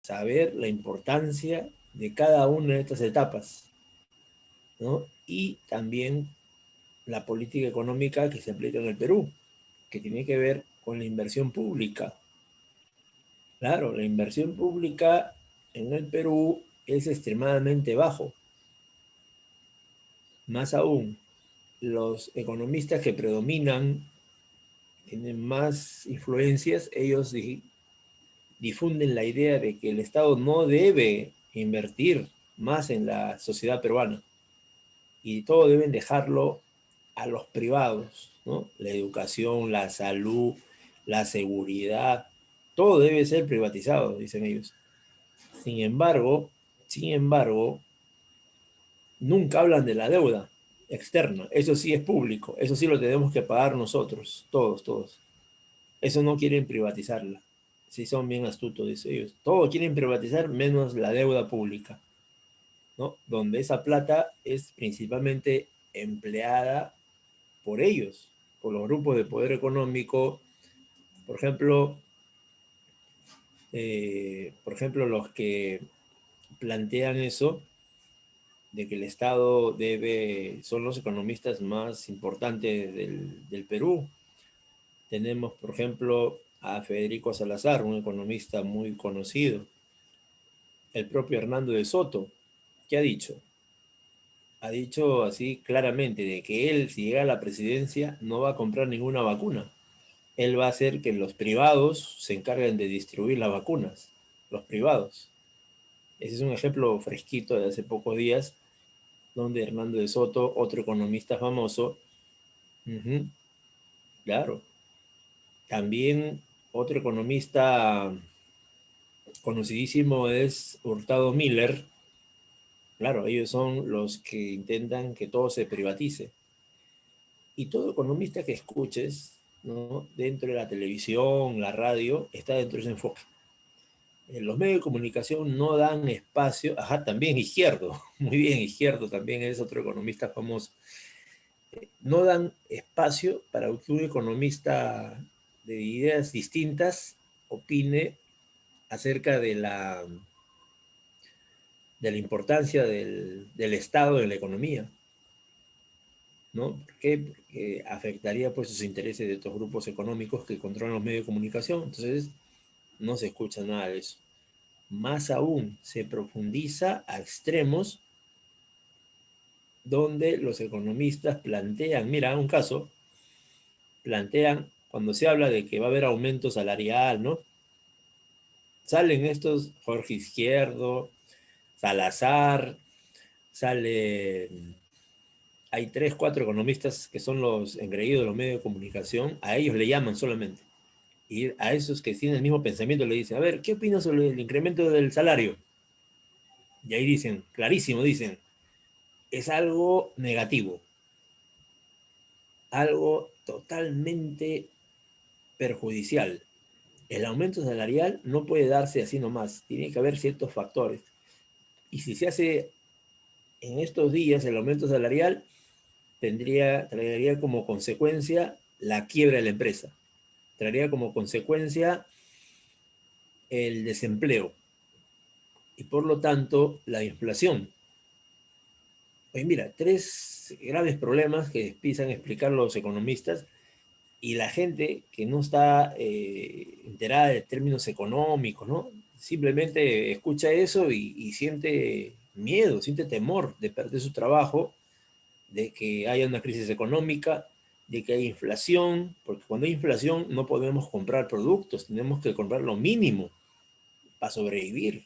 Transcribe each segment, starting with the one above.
saber la importancia de cada una de estas etapas, ¿no? Y también la política económica que se aplica en el Perú, que tiene que ver con la inversión pública. Claro, la inversión pública en el Perú es extremadamente bajo. Más aún, los economistas que predominan, tienen más influencias, ellos difunden la idea de que el Estado no debe invertir más en la sociedad peruana y todo deben dejarlo a los privados, ¿no? La educación, la salud, la seguridad, todo debe ser privatizado, dicen ellos. Sin embargo, sin embargo, nunca hablan de la deuda externa. Eso sí es público, eso sí lo tenemos que pagar nosotros, todos, todos. Eso no quieren privatizarla. Sí, son bien astutos, dicen ellos. Todo quieren privatizar menos la deuda pública, ¿no? Donde esa plata es principalmente empleada por ellos, por los grupos de poder económico, por ejemplo, los que plantean eso, de que el Estado debe, son los economistas más importantes del Perú. Tenemos, por ejemplo, a Federico Salazar, un economista muy conocido, el propio Hernando de Soto, ¿qué ha dicho? Ha dicho así claramente de que él, si llega a la presidencia, no va a comprar ninguna vacuna. Él va a hacer que los privados se encarguen de distribuir las vacunas, los privados. Ese es un ejemplo fresquito de hace pocos días, donde Hernando de Soto, otro economista famoso, uh-huh, claro, también otro economista conocidísimo es Hurtado Miller. Claro, ellos son los que intentan que todo se privatice. Y todo economista que escuches, ¿no? Dentro de la televisión, la radio, está dentro de ese enfoque. Los medios de comunicación no dan espacio, ajá, también Izquierdo, muy bien, Izquierdo también es otro economista famoso, no dan espacio para que un economista de ideas distintas opine acerca de la importancia del Estado en la economía, ¿no? ¿Por qué? Porque afectaría pues sus intereses de estos grupos económicos que controlan los medios de comunicación. Entonces, no se escucha nada de eso. Más aún, se profundiza a extremos donde los economistas plantean, mira, un caso, plantean, cuando se habla de que va a haber aumento salarial, ¿no? Salen estos Jorge Izquierdo, Salazar, sale, hay tres, cuatro economistas que son los engreídos de los medios de comunicación, a ellos le llaman solamente. Y a esos que tienen el mismo pensamiento le dicen, a ver, ¿qué opinas sobre el incremento del salario? Y ahí dicen, clarísimo, dicen, es algo negativo, algo totalmente perjudicial. El aumento salarial no puede darse así nomás, tiene que haber ciertos factores. Y si se hace en estos días el aumento salarial, traería como consecuencia la quiebra de la empresa, traería como consecuencia el desempleo y por lo tanto la inflación. Oye, mira, tres graves problemas que empiezan a explicar los economistas y la gente que no está enterada de términos económicos, ¿no? Simplemente escucha eso y siente miedo, siente temor de perder su trabajo, de que haya una crisis económica, de que haya inflación, porque cuando hay inflación no podemos comprar productos, tenemos que comprar lo mínimo para sobrevivir.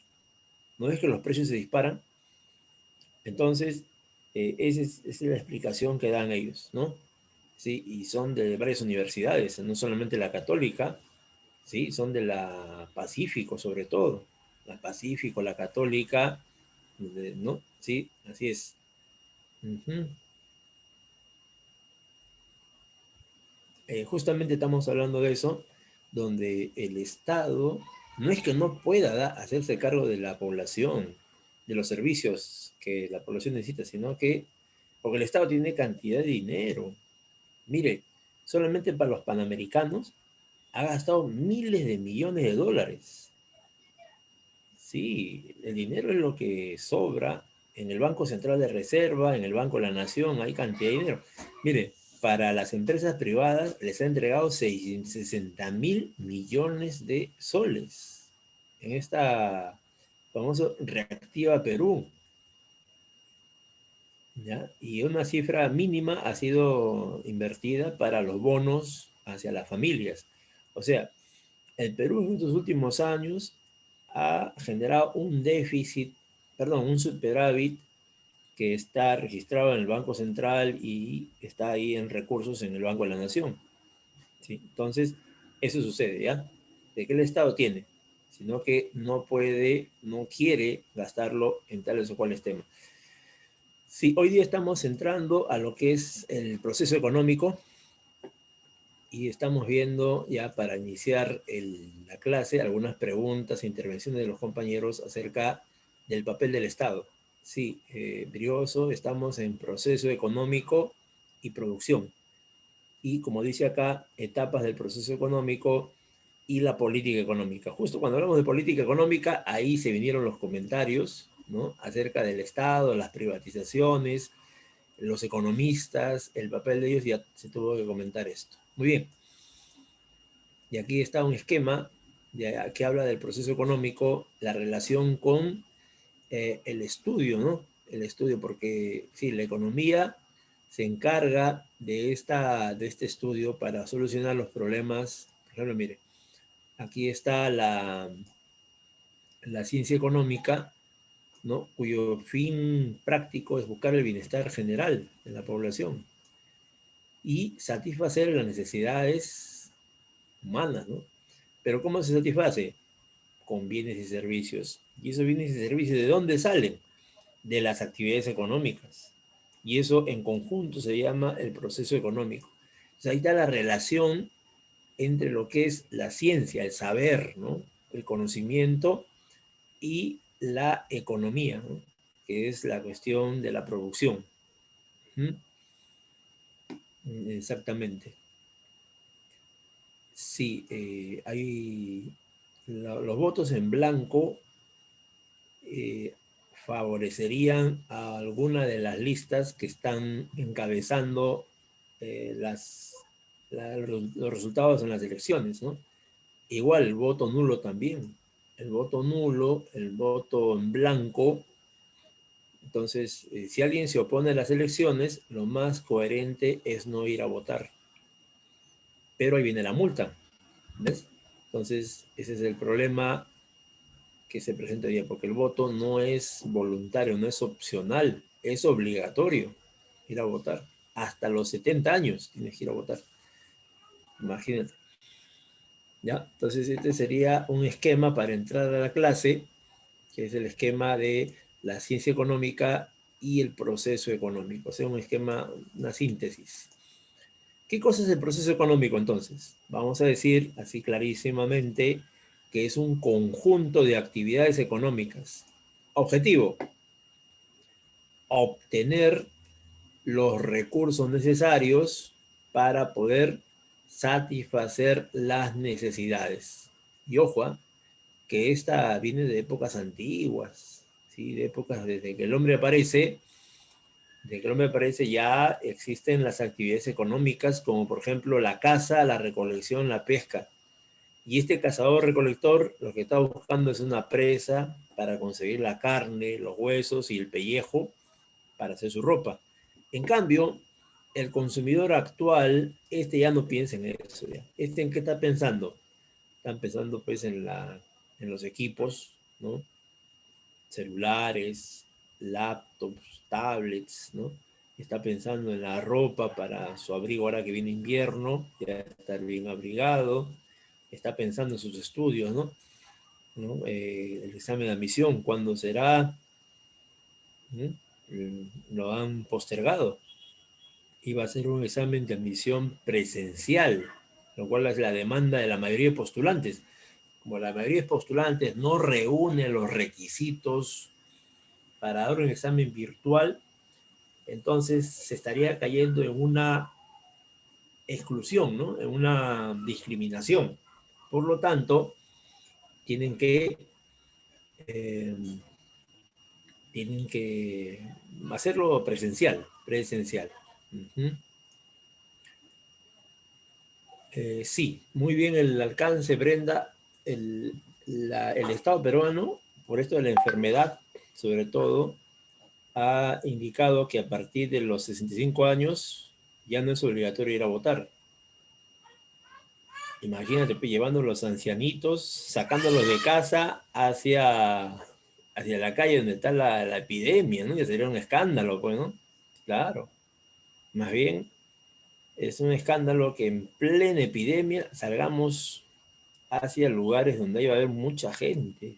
¿No es que los precios se disparan? Entonces, esa es la explicación que dan ellos, ¿no? Sí, y son de varias universidades, no solamente la Católica, sí, son de la Pacífico sobre todo, la Pacífico, la Católica, ¿no? Sí, así es. Uh-huh. Justamente estamos hablando de eso, donde el Estado no es que no pueda hacerse cargo de la población, de los servicios que la población necesita, sino que, porque el Estado tiene cantidad de dinero. Mire, solamente para los panamericanos ha gastado miles de millones de dólares. Sí, el dinero es lo que sobra en el Banco Central de Reserva, en el Banco de la Nación, hay cantidad de dinero. Mire, para las empresas privadas les ha entregado 60.000 millones de soles en esta famosa Reactiva Perú, ¿ya? Y una cifra mínima ha sido invertida para los bonos hacia las familias. O sea, el Perú en estos últimos años ha generado un déficit, perdón, un superávit que está registrado en el Banco Central y está ahí en recursos en el Banco de la Nación. ¿Sí? Entonces, eso sucede, ¿ya? ¿De qué el Estado tiene? Sino que no puede, no quiere gastarlo en tales o cuales temas. Sí, hoy día estamos entrando a lo que es el proceso económico y estamos viendo ya para iniciar la clase algunas preguntas e intervenciones de los compañeros acerca del papel del Estado. Sí, Brioso, estamos en proceso económico y producción. Y como dice acá, etapas del proceso económico y la política económica. Justo cuando hablamos de política económica, ahí se vinieron los comentarios, ¿no? Acerca del Estado, las privatizaciones, los economistas, el papel de ellos, ya se tuvo que comentar esto. Muy bien. Y aquí está un esquema que habla del proceso económico, la relación con el estudio, ¿no? El estudio, porque sí, la economía se encarga de este estudio para solucionar los problemas. Por ejemplo, mire, aquí está la ciencia económica, ¿no? Cuyo fin práctico es buscar el bienestar general de la población y satisfacer las necesidades humanas, ¿no? Pero ¿cómo se satisface? Con bienes y servicios. ¿Y esos bienes y servicios de dónde salen? De las actividades económicas. Y eso en conjunto se llama el proceso económico. O sea, ahí está la relación entre lo que es la ciencia, el saber, ¿no? El conocimiento y la economía, ¿no? Que es la cuestión de la producción. ¿Mm? Exactamente. Sí, hay los votos en blanco eh, favorecerían a alguna de las listas que están encabezando los resultados en las elecciones, ¿no? Igual el voto nulo también. El voto nulo, el voto en blanco. Entonces, si alguien se opone a las elecciones, lo más coherente es no ir a votar. Pero ahí viene la multa, ¿ves? Entonces, ese es el problema que se presenta hoy día, porque el voto no es voluntario, no es opcional, es obligatorio ir a votar. Hasta los 70 años tienes que ir a votar. Imagínate. ¿Ya? Entonces, este sería un esquema para entrar a la clase, que es el esquema de la ciencia económica y el proceso económico. O sea, un esquema, una síntesis. ¿Qué cosa es el proceso económico entonces? Vamos a decir así clarísimamente que es un conjunto de actividades económicas. Objetivo, obtener los recursos necesarios para poder satisfacer las necesidades. Y ojo, que esta viene de épocas antiguas, ¿sí? De épocas desde que el hombre aparece, desde que el hombre aparece ya existen las actividades económicas como por ejemplo la caza, la recolección, la pesca. Y este cazador-recolector lo que está buscando es una presa para conseguir la carne, los huesos y el pellejo para hacer su ropa. En cambio, el consumidor actual, este ya no piensa en eso. Ya. Este en qué está pensando. Están pensando pues en los equipos, ¿no? Celulares, laptops, tablets, ¿no? Está pensando en la ropa para su abrigo ahora que viene invierno, ya estar bien abrigado. Está pensando en sus estudios, ¿no? ¿No? El examen de admisión, ¿cuándo será? ¿Mm? Lo han postergado. Iba a ser un examen de admisión presencial, lo cual es la demanda de la mayoría de postulantes. Como la mayoría de postulantes no reúne los requisitos para dar un examen virtual, entonces se estaría cayendo en una exclusión, ¿no? En una discriminación. Por lo tanto, tienen que eh, tienen que hacerlo presencial. Ujú. Sí, muy bien el alcance, Brenda. El Estado peruano, por esto de la enfermedad, sobre todo, ha indicado que a partir de los 65 años ya no es obligatorio ir a votar. Imagínate, pues, llevando a los ancianitos, sacándolos de casa hacia la calle donde está la epidemia, ¿no? Ya sería un escándalo, pues, ¿no? Claro. Más bien, es un escándalo que en plena epidemia salgamos hacia lugares donde iba a haber mucha gente.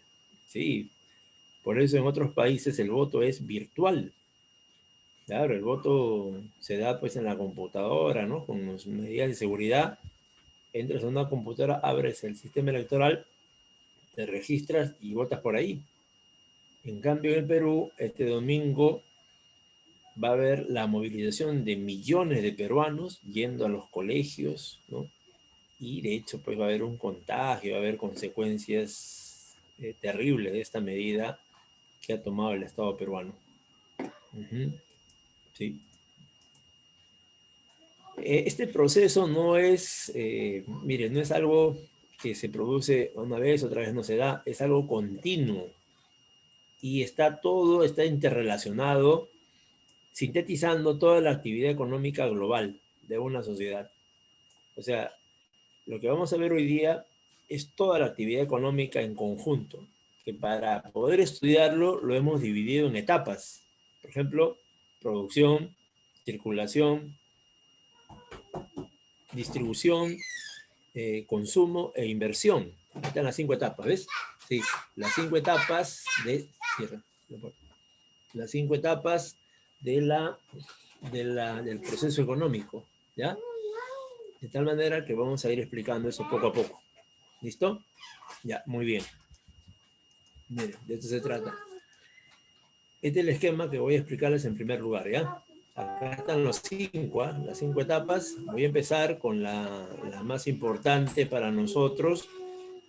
Sí, por eso en otros países el voto es virtual. Claro, el voto se da pues en la computadora, ¿no? Con las medidas de seguridad. Entras a una computadora, abres el sistema electoral, te registras y votas por ahí. En cambio, en el Perú, este domingo va a haber la movilización de millones de peruanos yendo a los colegios, ¿no? Y de hecho, pues va a haber un contagio, va a haber consecuencias terribles de esta medida que ha tomado el Estado peruano. Uh-huh. Sí. Este proceso no es, mire, no es algo que se produce una vez, otra vez no se da, es algo continuo y está interrelacionado, sintetizando toda la actividad económica global de una sociedad. O sea, lo que vamos a ver hoy día es toda la actividad económica en conjunto, que para poder estudiarlo lo hemos dividido en etapas. Por ejemplo, producción, circulación, distribución, consumo e inversión. Están las 5 etapas, ¿ves? Sí, las 5 etapas de... Cierra, las 5 etapas de del proceso económico, ¿ya? De tal manera que vamos a ir explicando eso poco a poco. ¿Listo? Ya, muy bien. Miren, de esto se trata. Este es el esquema que voy a explicarles en primer lugar, ¿ya? Acá están los 5, ¿eh? Las 5 etapas. Voy a empezar con la más importante para nosotros,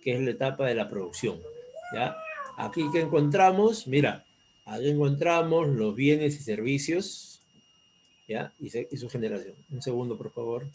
que es la etapa de la producción, ¿ya? Aquí que encontramos, mira, aquí encontramos los bienes y servicios, ¿ya? Y su generación. Un segundo, por favor.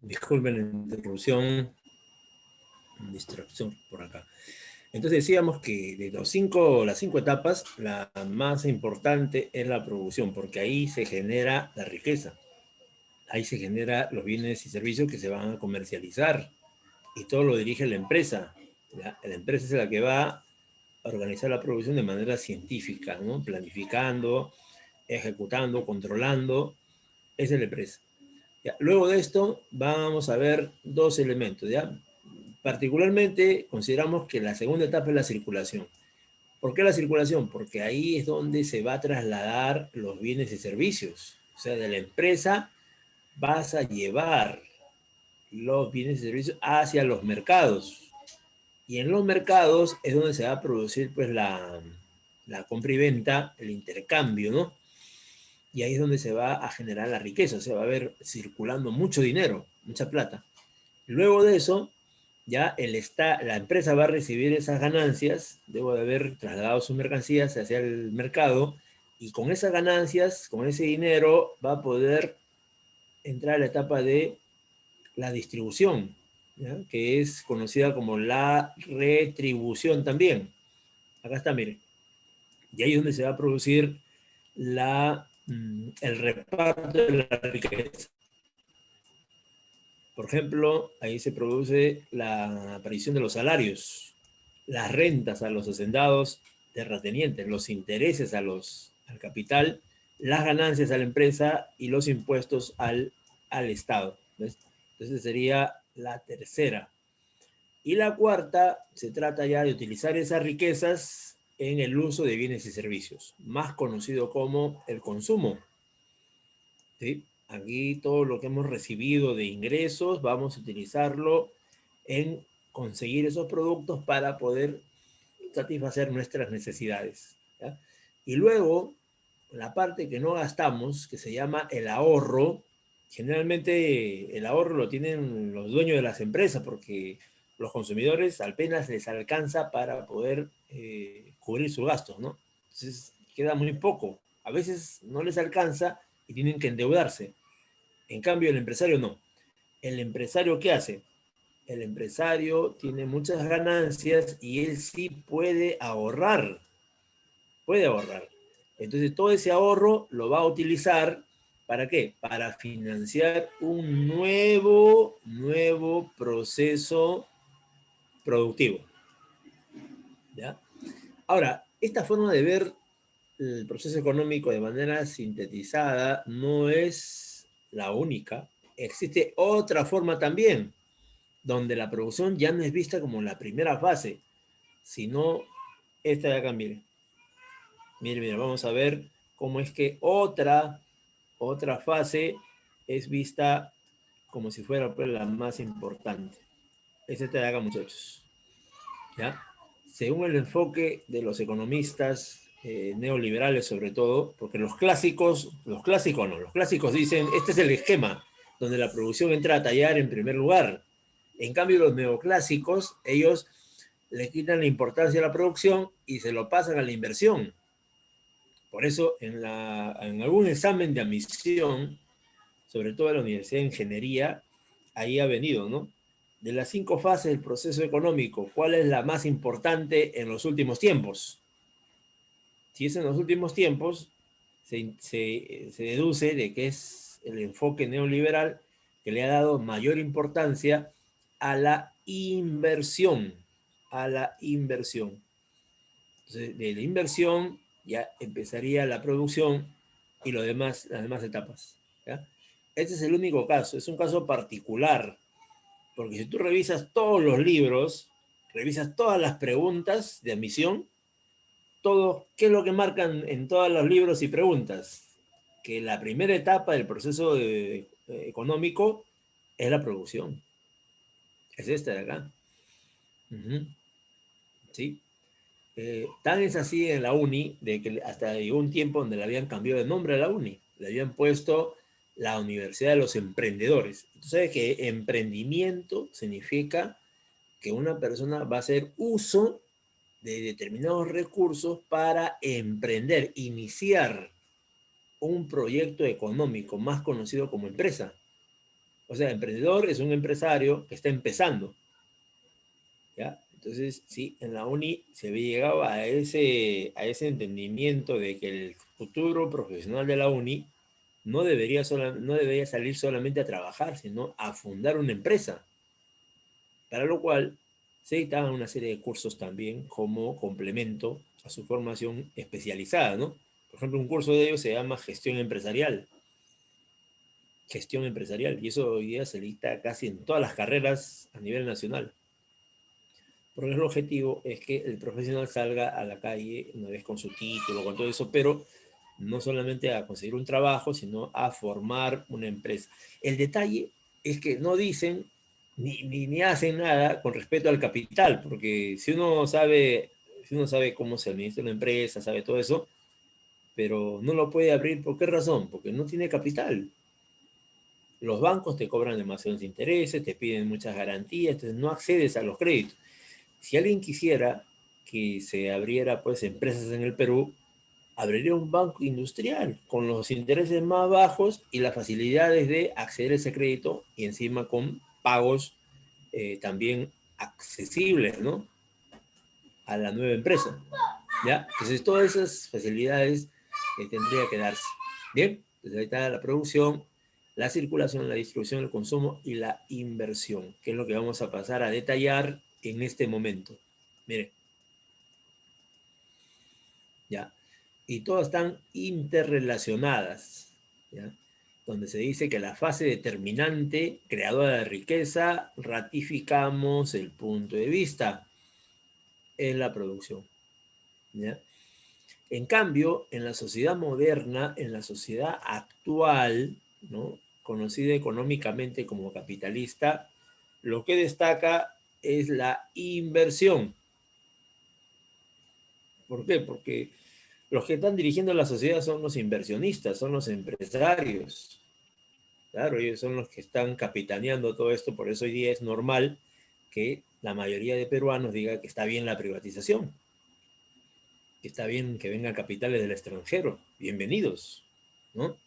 Disculpen la interrupción, distracción por acá. Entonces decíamos que de las 5 etapas, la más importante es la producción, porque ahí se genera la riqueza, ahí se genera los bienes y servicios que se van a comercializar y todo lo dirige la empresa. ¿Ya? La empresa es la que va a organizar la producción de manera científica, ¿no? Planificando, ejecutando, controlando, esa es la empresa. ¿Ya? Luego de esto vamos a ver dos elementos, ¿ya? Particularmente consideramos que la segunda etapa es la circulación. ¿Por qué la circulación? Porque ahí es donde se va a trasladar los bienes y servicios. O sea, de la empresa vas a llevar los bienes y servicios hacia los mercados. Y en los mercados es donde se va a producir pues la compra y venta, el intercambio, ¿no? Y ahí es donde se va a generar la riqueza, o sea, va a haber circulando mucho dinero, mucha plata. Luego de eso, ya la empresa va a recibir esas ganancias, debo de haber trasladado sus mercancías hacia el mercado, y con esas ganancias, con ese dinero, va a poder entrar a la etapa de la distribución, ¿ya? Que es conocida como la retribución también. Acá está, miren. Y ahí es donde se va a producir el reparto de la riqueza. Por ejemplo, ahí se produce la aparición de los salarios, las rentas a los hacendados terratenientes, los intereses al capital, las ganancias a la empresa y los impuestos al Estado. ¿Ves? Entonces sería la tercera. Y la cuarta, se trata ya de utilizar esas riquezas en el uso de bienes y servicios, más conocido como el consumo. ¿Sí? Aquí todo lo que hemos recibido de ingresos, vamos a utilizarlo en conseguir esos productos para poder satisfacer nuestras necesidades. ¿Ya? Y luego, la parte que no gastamos, que se llama el ahorro, generalmente el ahorro lo tienen los dueños de las empresas porque los consumidores apenas les alcanza para poder cubrir sus gastos, ¿no? Entonces queda muy poco. A veces no les alcanza y tienen que endeudarse. En cambio, el empresario no. ¿El empresario qué hace? El empresario tiene muchas ganancias y él sí puede ahorrar. Puede ahorrar. Entonces, todo ese ahorro lo va a utilizar ¿para qué? Para financiar un nuevo proceso productivo. ¿Ya? Ahora, esta forma de ver el proceso económico de manera sintetizada no es la única. Existe otra forma también, donde la producción ya no es vista como la primera fase, sino esta de acá, mire. Mire, vamos a ver cómo es que otra fase es vista como si fuera pues, la más importante. Es esta de acá, muchachos. ¿Ya? Según el enfoque de los economistas neoliberales sobre todo, porque los clásicos no, los clásicos dicen, este es el esquema donde la producción entra a tallar en primer lugar. En cambio, los neoclásicos, ellos le quitan la importancia a la producción y se lo pasan a la inversión. Por eso, en algún examen de admisión, sobre todo en la Universidad de Ingeniería, ahí ha venido, ¿no? De las 5 fases del proceso económico, ¿cuál es la más importante en los últimos tiempos? Si es en los últimos tiempos, se deduce de que es el enfoque neoliberal que le ha dado mayor importancia a la inversión, a la inversión. Entonces, de la inversión ya empezaría la producción y las demás etapas. ¿Ya? Este es el único caso, es un caso particular, porque si tú revisas todos los libros, revisas todas las preguntas de admisión, todo, ¿qué es lo que marcan en todos los libros y preguntas? Que la primera etapa del proceso económico es la producción. Es esta de acá. ¿Sí? Tan es así en la uni, de que hasta llegó un tiempo donde le habían cambiado de nombre a la uni. Le habían puesto la Universidad de los Emprendedores. Tú sabes que emprendimiento significa que una persona va a hacer uso de determinados recursos para emprender, iniciar un proyecto económico más conocido como empresa. O sea, emprendedor es un empresario que está empezando. ¿Ya? Entonces, sí, en la uni se había llegado a ese entendimiento de que el futuro profesional de la uni no debería salir solamente a trabajar, sino a fundar una empresa. Para lo cual se dictaban una serie de cursos también como complemento a su formación especializada, ¿no? Por ejemplo, un curso de ellos se llama gestión empresarial. Gestión empresarial. Y eso hoy día se dicta casi en todas las carreras a nivel nacional. Porque el objetivo es que el profesional salga a la calle una vez con su título, con todo eso, pero no solamente a conseguir un trabajo, sino a formar una empresa. El detalle es que no dicen ni hacen nada con respecto al capital, porque si uno sabe cómo se administra una empresa, sabe todo eso, pero no lo puede abrir, ¿por qué razón? Porque no tiene capital. Los bancos te cobran demasiados intereses, te piden muchas garantías, entonces no accedes a los créditos. Si alguien quisiera que se abriera pues empresas en el Perú, abriría un banco industrial con los intereses más bajos y las facilidades de acceder a ese crédito y encima con pagos también accesibles, ¿no? A la nueva empresa, ¿ya? Entonces todas esas facilidades tendría que darse. Bien, entonces ahí está la producción la circulación, la distribución, el consumo y la inversión, que es lo que vamos a pasar a detallar en este momento. Miren, ¿ya? Y todas están interrelacionadas, ¿ya? Donde se dice que la fase determinante, creadora de riqueza, ratificamos el punto de vista, en la producción, ¿ya? En cambio, en la sociedad moderna, en la sociedad actual, ¿no?, conocida económicamente como capitalista, lo que destaca es la inversión. ¿Por qué? Porque los que están dirigiendo la sociedad son los inversionistas, son los empresarios. Claro, ellos son los que están capitaneando todo esto, por eso hoy día es normal que la mayoría de peruanos diga que está bien la privatización, que está bien que vengan capitales del extranjero, bienvenidos, ¿no?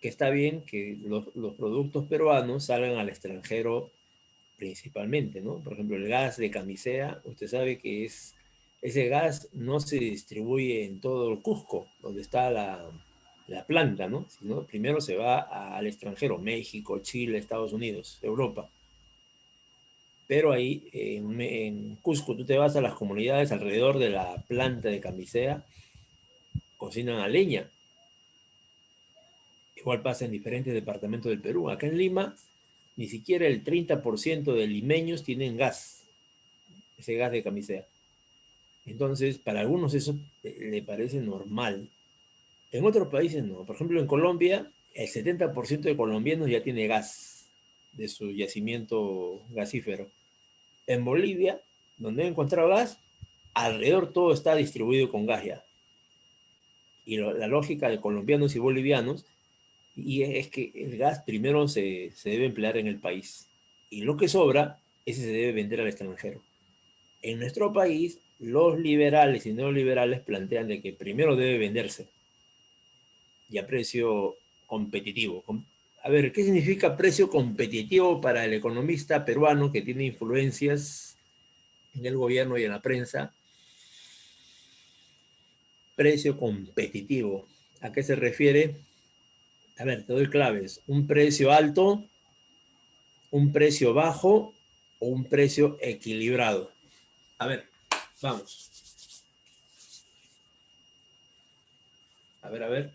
Que está bien que los productos peruanos salgan al extranjero principalmente, ¿no? Por ejemplo, el gas de Camisea, usted sabe que ese gas no se distribuye en todo el Cusco, donde está la planta, ¿no? Sino primero se va al extranjero, México, Chile, Estados Unidos, Europa. Pero ahí en Cusco tú te vas a las comunidades alrededor de la planta de Camisea, cocinan a leña. Igual pasa en diferentes departamentos del Perú. Acá en Lima, ni siquiera el 30% de limeños tienen gas, ese gas de Camisea. Entonces, para algunos eso le parece normal. En otros países no. Por ejemplo, en Colombia, el 70% de colombianos ya tiene gas de su yacimiento gasífero. En Bolivia, donde he encontrado gas, alrededor todo está distribuido con gas ya. Y la lógica de colombianos y bolivianos y es que el gas primero se debe emplear en el país y lo que sobra, ese se debe vender al extranjero. En nuestro país, los liberales y neoliberales plantean de que primero debe venderse y a precio competitivo. A ver, ¿qué significa precio competitivo para el economista peruano que tiene influencias en el gobierno y en la prensa? Precio competitivo. ¿A qué se refiere? A ver, te doy claves. Un precio alto, un precio bajo o un precio equilibrado. A ver, vamos. A ver.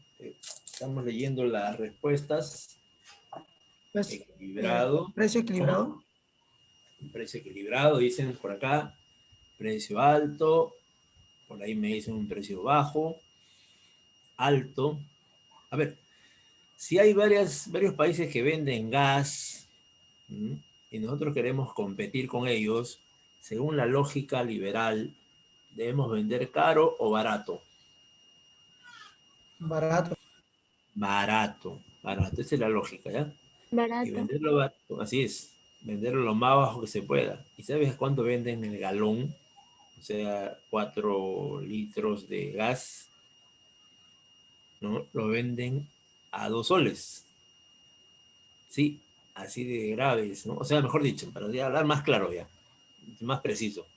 Estamos leyendo las respuestas. Pues, Equilibrado. precio equilibrado. ¿Cómo? Un precio equilibrado, dicen por acá. Precio alto. Por ahí me dicen un precio bajo. Alto. A ver, si hay varios países que venden gas, y nosotros queremos competir con ellos, según la lógica liberal, debemos vender caro o barato. Barato. Barato, barato. Esa es la lógica, ¿ya? Y Barato. venderlo barato, así es. Venderlo lo más bajo que se pueda. ¿Y sabes cuánto venden el galón? O sea, 4 litros de gas, ¿no? Lo venden a 2 soles. Sí, así de graves, ¿no? O sea, mejor dicho, para hablar más claro ya, más preciso.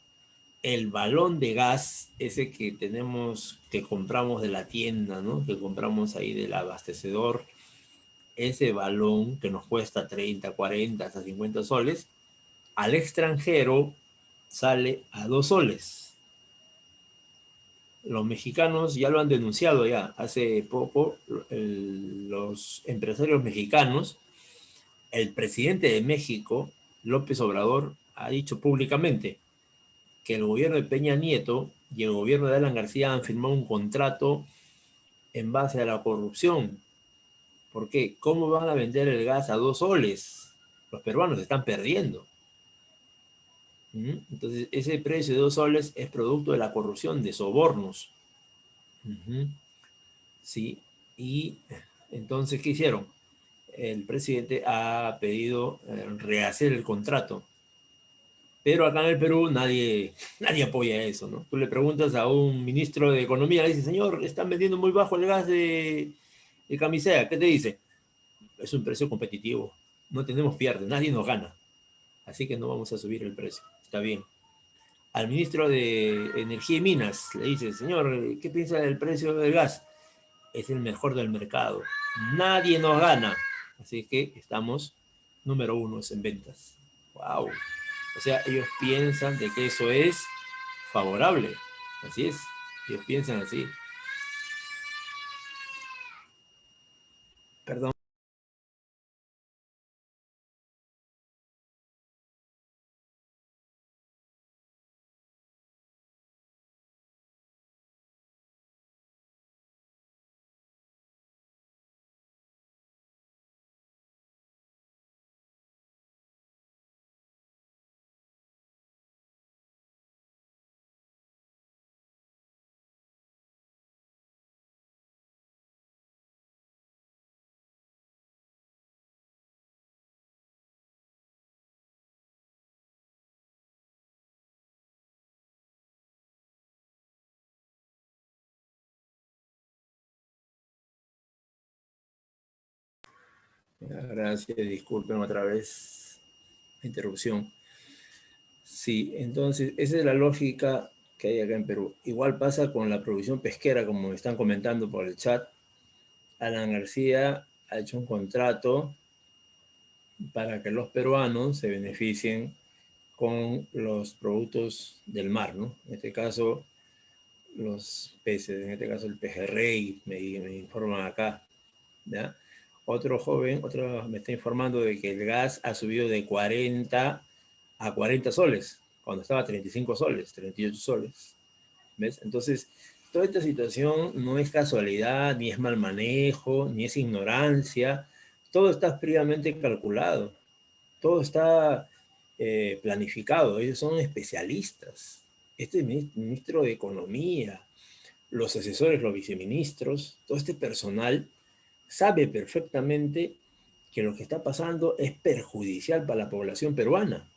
El balón de gas, ese que tenemos, que compramos de la tienda, ¿no? Que compramos ahí del abastecedor, ese balón que nos cuesta 30, 40, hasta 50 soles, al extranjero sale a 2 soles. Los mexicanos ya lo han denunciado ya. Hace poco los empresarios mexicanos, el presidente de México, López Obrador, ha dicho públicamente que el gobierno de Peña Nieto y el gobierno de Alan García han firmado un contrato en base a la corrupción. ¿Por qué? ¿Cómo van a vender el gas a 2 soles? Los peruanos están perdiendo. Entonces, ese precio de 2 soles es producto de la corrupción, de sobornos. Sí, y entonces, ¿qué hicieron? El presidente ha pedido rehacer el contrato. Pero acá en el Perú nadie apoya eso, ¿no? Tú le preguntas a un ministro de Economía, le dice, señor, están vendiendo muy bajo el gas de Camisea. ¿Qué te dice? Es un precio competitivo. No tenemos pierde, nadie nos gana. Así que no vamos a subir el precio. Está bien. Al ministro de Energía y Minas le dice, señor, ¿qué piensa del precio del gas? Es el mejor del mercado. Nadie nos gana. Así que estamos número 1 en ventas. ¡Wow! O sea, ellos piensan de que eso es favorable. Así es. Ellos piensan así. Perdón. Gracias, disculpen otra vez la interrupción. Sí, entonces esa es la lógica que hay acá en Perú. Igual pasa con la producción pesquera, como me están comentando por el chat. Alan García ha hecho un contrato para que los peruanos se beneficien con los productos del mar, ¿no? En este caso, los peces, en este caso el pejerrey, me informan acá, ¿ya? Otro joven, otro me está informando de que el gas ha subido de 40 a 40 soles, cuando estaba a 35 soles, 38 soles, ¿ves? Entonces, toda esta situación no es casualidad, ni es mal manejo, ni es ignorancia, todo está fríamente calculado, todo está planificado, ellos son especialistas. Este ministro de Economía, los asesores, los viceministros, todo este personal sabe perfectamente que lo que está pasando es perjudicial para la población peruana.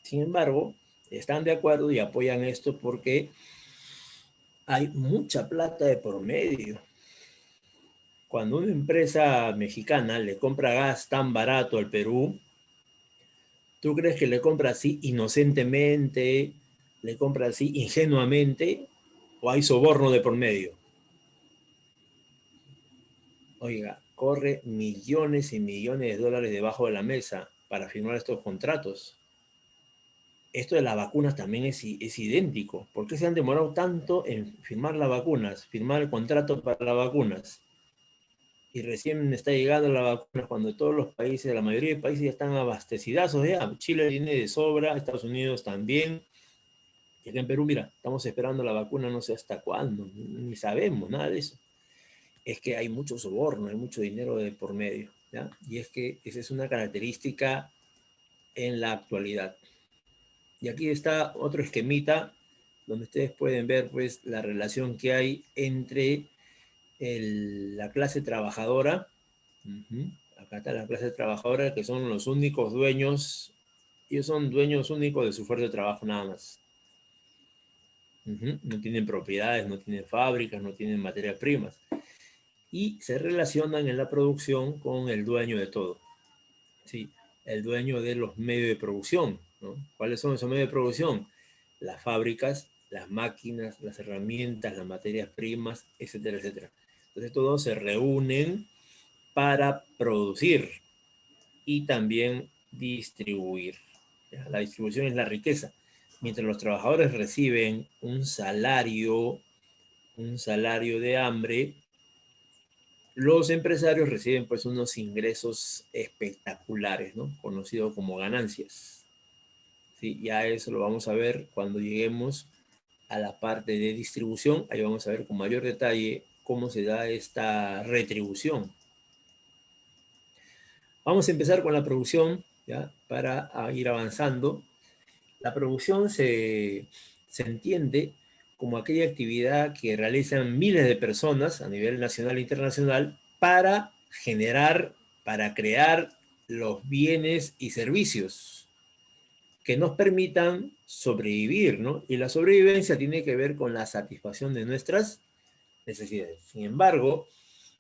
Sin embargo, están de acuerdo y apoyan esto porque hay mucha plata de por medio. Cuando una empresa mexicana le compra gas tan barato al Perú, ¿tú crees que le compra así inocentemente, le compra así ingenuamente o hay soborno de por medio? Oiga, corre millones y millones de dólares debajo de la mesa para firmar estos contratos. Esto de las vacunas también es idéntico. ¿Por qué se han demorado tanto en firmar las vacunas, firmar el contrato para las vacunas? Y recién está llegando la vacuna cuando todos los países, la mayoría de países ya están abastecidazos ya. Chile tiene de sobra, Estados Unidos también. Y acá en Perú, mira, estamos esperando la vacuna no sé hasta cuándo, ni sabemos nada de eso. Es que hay mucho soborno, hay mucho dinero de por medio, ¿ya? Y es que esa es una característica en la actualidad. Y aquí está otro esquemita donde ustedes pueden ver pues la relación que hay entre la clase trabajadora. Acá está la clase trabajadora, que son los únicos dueños, ellos son dueños únicos de su fuerza de trabajo nada más. No tienen propiedades, no tienen fábricas, no tienen materias primas. Y se relacionan en la producción con el dueño de todo. Sí, el dueño de los medios de producción, ¿no? ¿Cuáles son esos medios de producción? Las fábricas, las máquinas, las herramientas, las materias primas, etcétera, etcétera. Entonces todos se reúnen para producir y también distribuir. ¿Ya? La distribución es la riqueza. Mientras los trabajadores reciben un salario de hambre, los empresarios reciben pues unos ingresos espectaculares, ¿no? Conocido como ganancias. Sí, ya eso lo vamos a ver cuando lleguemos a la parte de distribución. Ahí vamos a ver con mayor detalle cómo se da esta retribución. Vamos a empezar con la producción, ¿ya? Para ir avanzando. La producción se entiende como aquella actividad que realizan miles de personas a nivel nacional e internacional para generar, para crear los bienes y servicios que nos permitan sobrevivir, ¿no? Y la sobrevivencia tiene que ver con la satisfacción de nuestras necesidades. Sin embargo,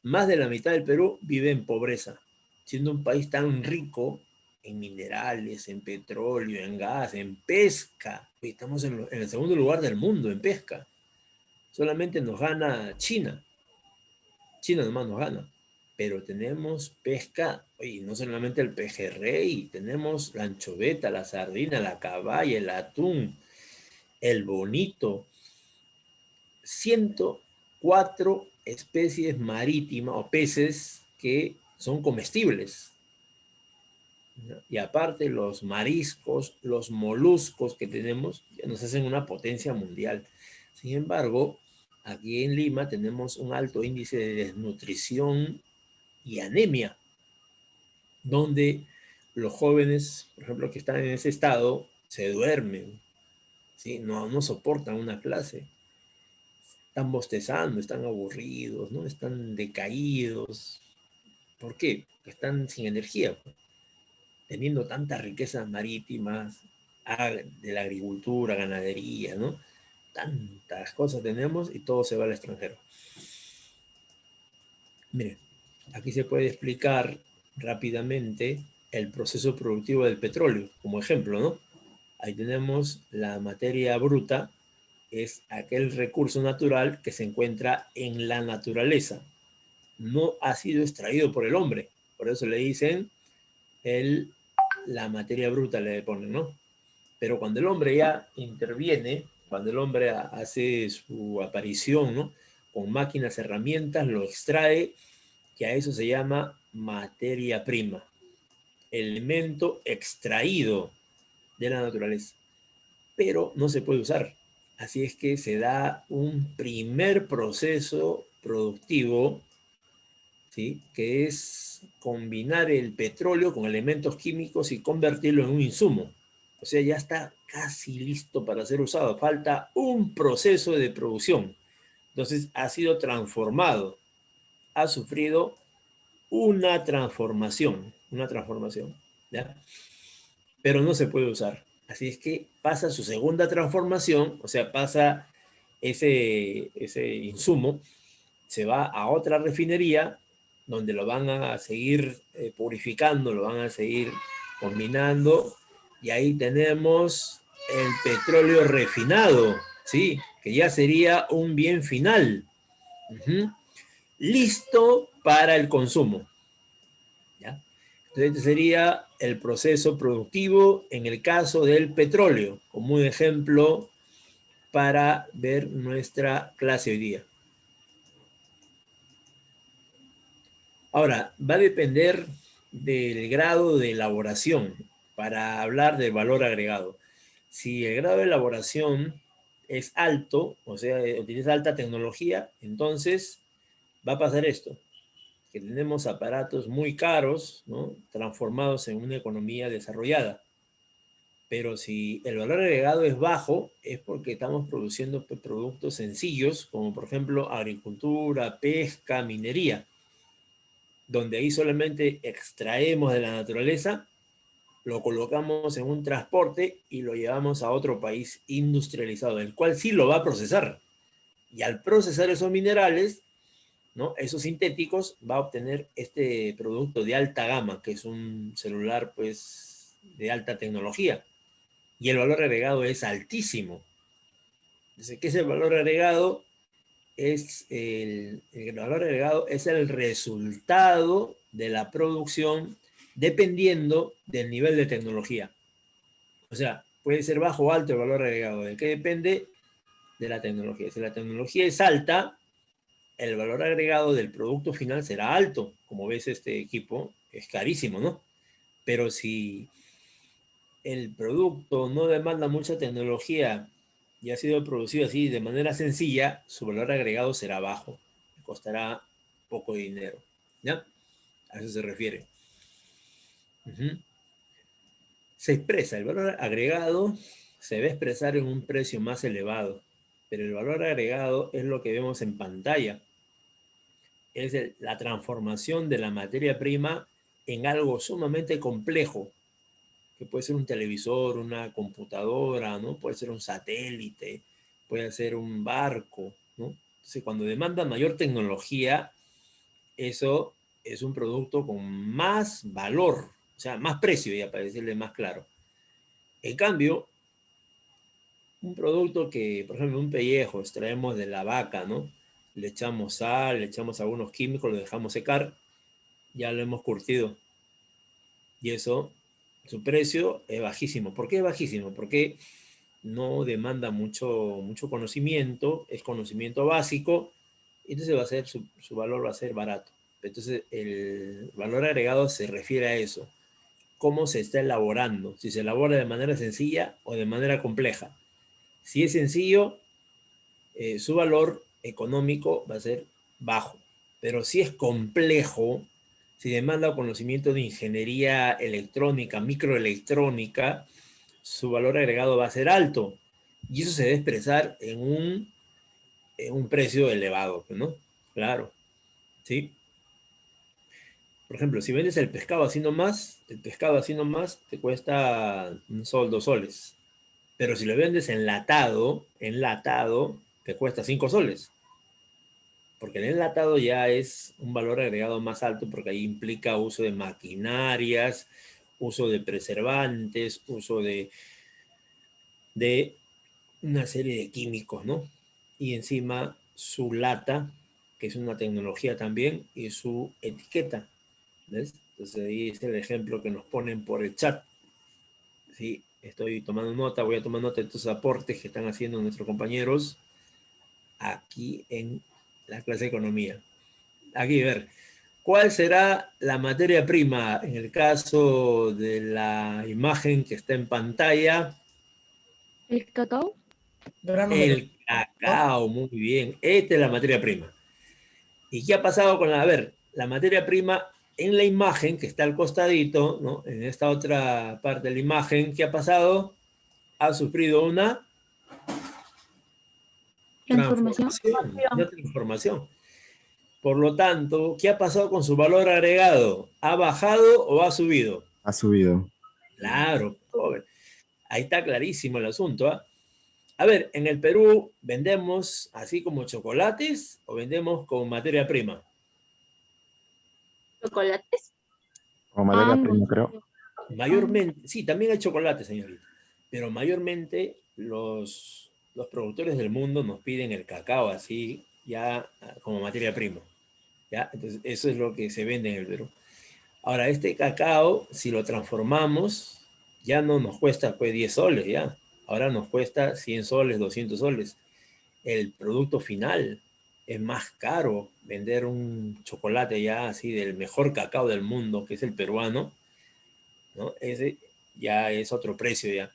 más de la mitad del Perú vive en pobreza, siendo un país tan rico en minerales, en petróleo, en gas, en pesca. Estamos en el segundo lugar del mundo en pesca. Solamente nos gana China. China nomás nos gana. pero tenemos pesca, y no solamente el pejerrey, tenemos la anchoveta, la sardina, la caballa, el atún, el bonito, 104 especies marítimas o peces que son comestibles. Y aparte los mariscos, los moluscos que tenemos, ya nos hacen una potencia mundial. Sin embargo, aquí en Lima tenemos un alto índice de desnutrición y anemia, donde los jóvenes, por ejemplo, que están en ese estado, se duermen, ¿sí? No soportan una clase, están bostezando, están aburridos, ¿no? Están decaídos. ¿Por qué? Están sin energía, pues, teniendo tantas riquezas marítimas, de la agricultura, ganadería, ¿no? Tantas cosas tenemos y todo se va al extranjero. Miren, aquí se puede explicar rápidamente el proceso productivo del petróleo, como ejemplo, ¿no? Ahí tenemos la materia bruta, es aquel recurso natural que se encuentra en la naturaleza. No ha sido extraído por el hombre. Por eso le dicen la materia bruta, le ponen, ¿no? Pero cuando el hombre ya interviene, cuando el hombre hace su aparición, ¿no? Con máquinas, herramientas, lo extrae, que a eso se llama materia prima, elemento extraído de la naturaleza, pero no se puede usar. Así es que se da un primer proceso productivo, ¿sí? Que es combinar el petróleo con elementos químicos y convertirlo en un insumo. O sea, ya está casi listo para ser usado. Falta un proceso de producción. Entonces ha sido transformado, ha sufrido una transformación, ¿ya? Pero no se puede usar. Así es que pasa su segunda transformación, o sea, pasa ese insumo, se va a otra refinería donde lo van a seguir purificando, lo van a seguir combinando y ahí tenemos el petróleo refinado, ¿sí? Que ya sería un bien final, listo para el consumo, ¿ya? Entonces, este sería el proceso productivo en el caso del petróleo, como un ejemplo para ver nuestra clase hoy día. Ahora, va a depender del grado de elaboración para hablar del valor agregado. Si el grado de elaboración es alto, o sea, utiliza alta tecnología, entonces va a pasar esto, que tenemos aparatos muy caros, ¿no? Transformados en una economía desarrollada. Pero si el valor agregado es bajo, es porque estamos produciendo productos sencillos, como por ejemplo agricultura, pesca, minería, donde ahí solamente extraemos de la naturaleza, lo colocamos en un transporte y lo llevamos a otro país industrializado, el cual sí lo va a procesar. Y al procesar esos minerales, ¿no? Esos sintéticos, va a obtener este producto de alta gama, que es un celular pues de alta tecnología. Y el valor agregado es altísimo. Entonces, ¿qué es el valor agregado? El valor agregado es el resultado de la producción dependiendo del nivel de tecnología. O sea, puede ser bajo o alto el valor agregado. ¿De qué depende? De la tecnología. Si la tecnología es alta, el valor agregado del producto final será alto. Como ves, este equipo es carísimo, ¿no? Pero si el producto no demanda mucha tecnología y ha sido producido así de manera sencilla, su valor agregado será bajo, costará poco dinero, ¿ya? A eso se refiere. Se expresa, el valor agregado se va a expresar en un precio más elevado, pero el valor agregado es lo que vemos en pantalla, es la transformación de la materia prima en algo sumamente complejo, que puede ser un televisor, una computadora, ¿no? Puede ser un satélite, puede ser un barco, ¿no? Entonces, cuando demanda mayor tecnología, eso es un producto con más valor, o sea, más precio, ya para decirle más claro. En cambio, un producto que, por ejemplo, un pellejo extraemos de la vaca, ¿no? Le echamos sal, le echamos algunos químicos, lo dejamos secar, ya lo hemos curtido. Y eso, su precio es bajísimo. ¿Por qué es bajísimo? Porque no demanda mucho conocimiento, es conocimiento básico, entonces va a ser, su valor va a ser barato. Entonces, el valor agregado se refiere a eso. Cómo se está elaborando, si se elabora de manera sencilla o de manera compleja. Si es sencillo, su valor económico va a ser bajo. Pero si es complejo, si demanda conocimiento de ingeniería electrónica, microelectrónica, su valor agregado va a ser alto. Y eso se debe expresar en un precio elevado, ¿no? Claro, ¿sí? Por ejemplo, si vendes el pescado así nomás, el pescado así nomás te cuesta 1 sol, 2 soles. Pero si lo vendes enlatado, te cuesta 5 soles. Porque el enlatado ya es un valor agregado más alto porque ahí implica uso de maquinarias, uso de preservantes, uso de una serie de químicos, ¿no? Y encima su lata, que es una tecnología también, y su etiqueta, ¿ves? Entonces ahí es el ejemplo que nos ponen por el chat. Sí, estoy tomando nota, voy a tomar nota de estos aportes que están haciendo nuestros compañeros aquí en la clase de economía. Aquí, a ver, ¿cuál será la materia prima en el caso de la imagen que está en pantalla? ¿El cacao? Granos de El cacao, muy bien. Esta es la materia prima. ¿Y qué ha pasado con a ver, la materia prima en la imagen que está al costadito, ¿no? En esta otra parte de la imagen, ¿qué ha pasado? Ha sufrido una Transformación. una transformación. Por lo tanto, ¿qué ha pasado con su valor agregado? ¿Ha bajado o ha subido? Ha subido. Claro, joven. Ahí está clarísimo el asunto, ¿ah? A ver, en el Perú vendemos así como chocolates o vendemos con materia prima. ¿Chocolates? Como materia Ambos. prima, creo. Mayormente, sí, también hay chocolate, señorita, pero mayormente los productores del mundo nos piden el cacao así, ya como materia prima. ¿Ya? Entonces, eso es lo que se vende en el Perú. Ahora, este cacao, si lo transformamos, ya no nos cuesta pues 10 soles, ya. Ahora nos cuesta 100 soles, 200 soles. El producto final es más caro vender un chocolate ya así del mejor cacao del mundo, que es el peruano, ¿no? Ese ya es otro precio ya.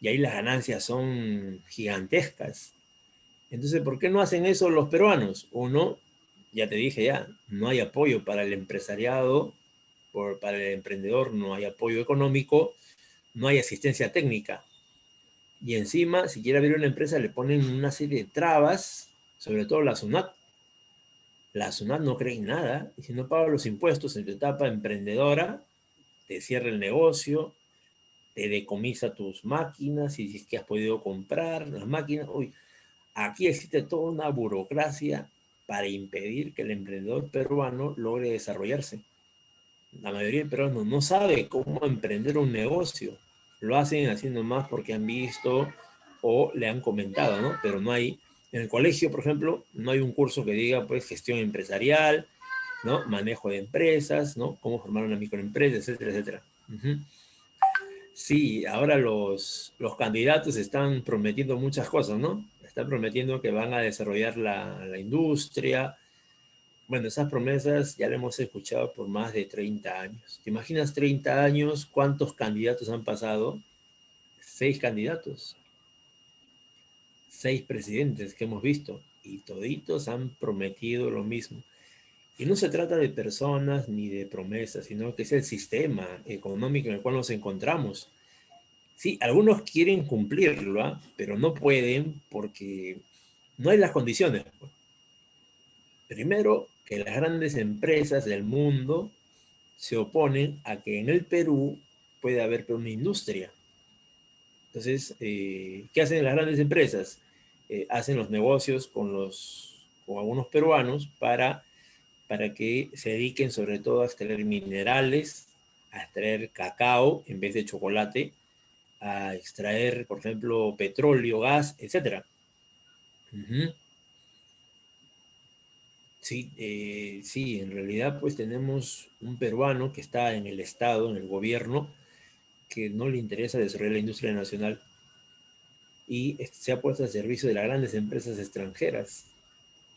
Y ahí las ganancias son gigantescas. Entonces, ¿por qué no hacen eso los peruanos? Uno, ya te dije ya, no hay apoyo para el empresariado, para el emprendedor no hay apoyo económico, no hay asistencia técnica. Y encima, si quiere abrir una empresa, le ponen una serie de trabas, sobre todo la SUNAT. La SUNAT no cree en nada, y si no paga los impuestos en tu etapa emprendedora, te cierra el negocio, te decomisa tus máquinas, y si es que has podido comprar las máquinas, uy, aquí existe toda una burocracia para impedir que el emprendedor peruano logre desarrollarse. La mayoría de peruanos no sabe cómo emprender un negocio. Lo hacen haciendo más porque han visto o le han comentado, ¿no? Pero no hay, en el colegio, por ejemplo, no hay un curso que diga, pues, gestión empresarial, ¿no? Manejo de empresas, ¿no? Cómo formar una microempresa, etcétera, etcétera. Sí, ahora los candidatos están prometiendo muchas cosas, ¿no? Están prometiendo que van a desarrollar la industria. Bueno, esas promesas ya las hemos escuchado por más de 30 años. ¿Te imaginas 30 años cuántos candidatos han pasado? 6 candidatos, 6 presidentes que hemos visto y toditos han prometido lo mismo. Y no se trata de personas ni de promesas, sino que es el sistema económico en el cual nos encontramos. Sí, algunos quieren cumplirlo, ¿eh? Pero no pueden porque no hay las condiciones. Primero, que las grandes empresas del mundo se oponen a que en el Perú pueda haber una industria. Entonces, ¿qué hacen las grandes empresas? Hacen los negocios con algunos peruanos para que se dediquen sobre todo a extraer minerales, a extraer cacao en vez de chocolate, a extraer, por ejemplo, petróleo, gas, etc. Sí, sí, en realidad pues tenemos un peruano que está en el Estado, en el gobierno, que no le interesa desarrollar la industria nacional y se ha puesto al servicio de las grandes empresas extranjeras,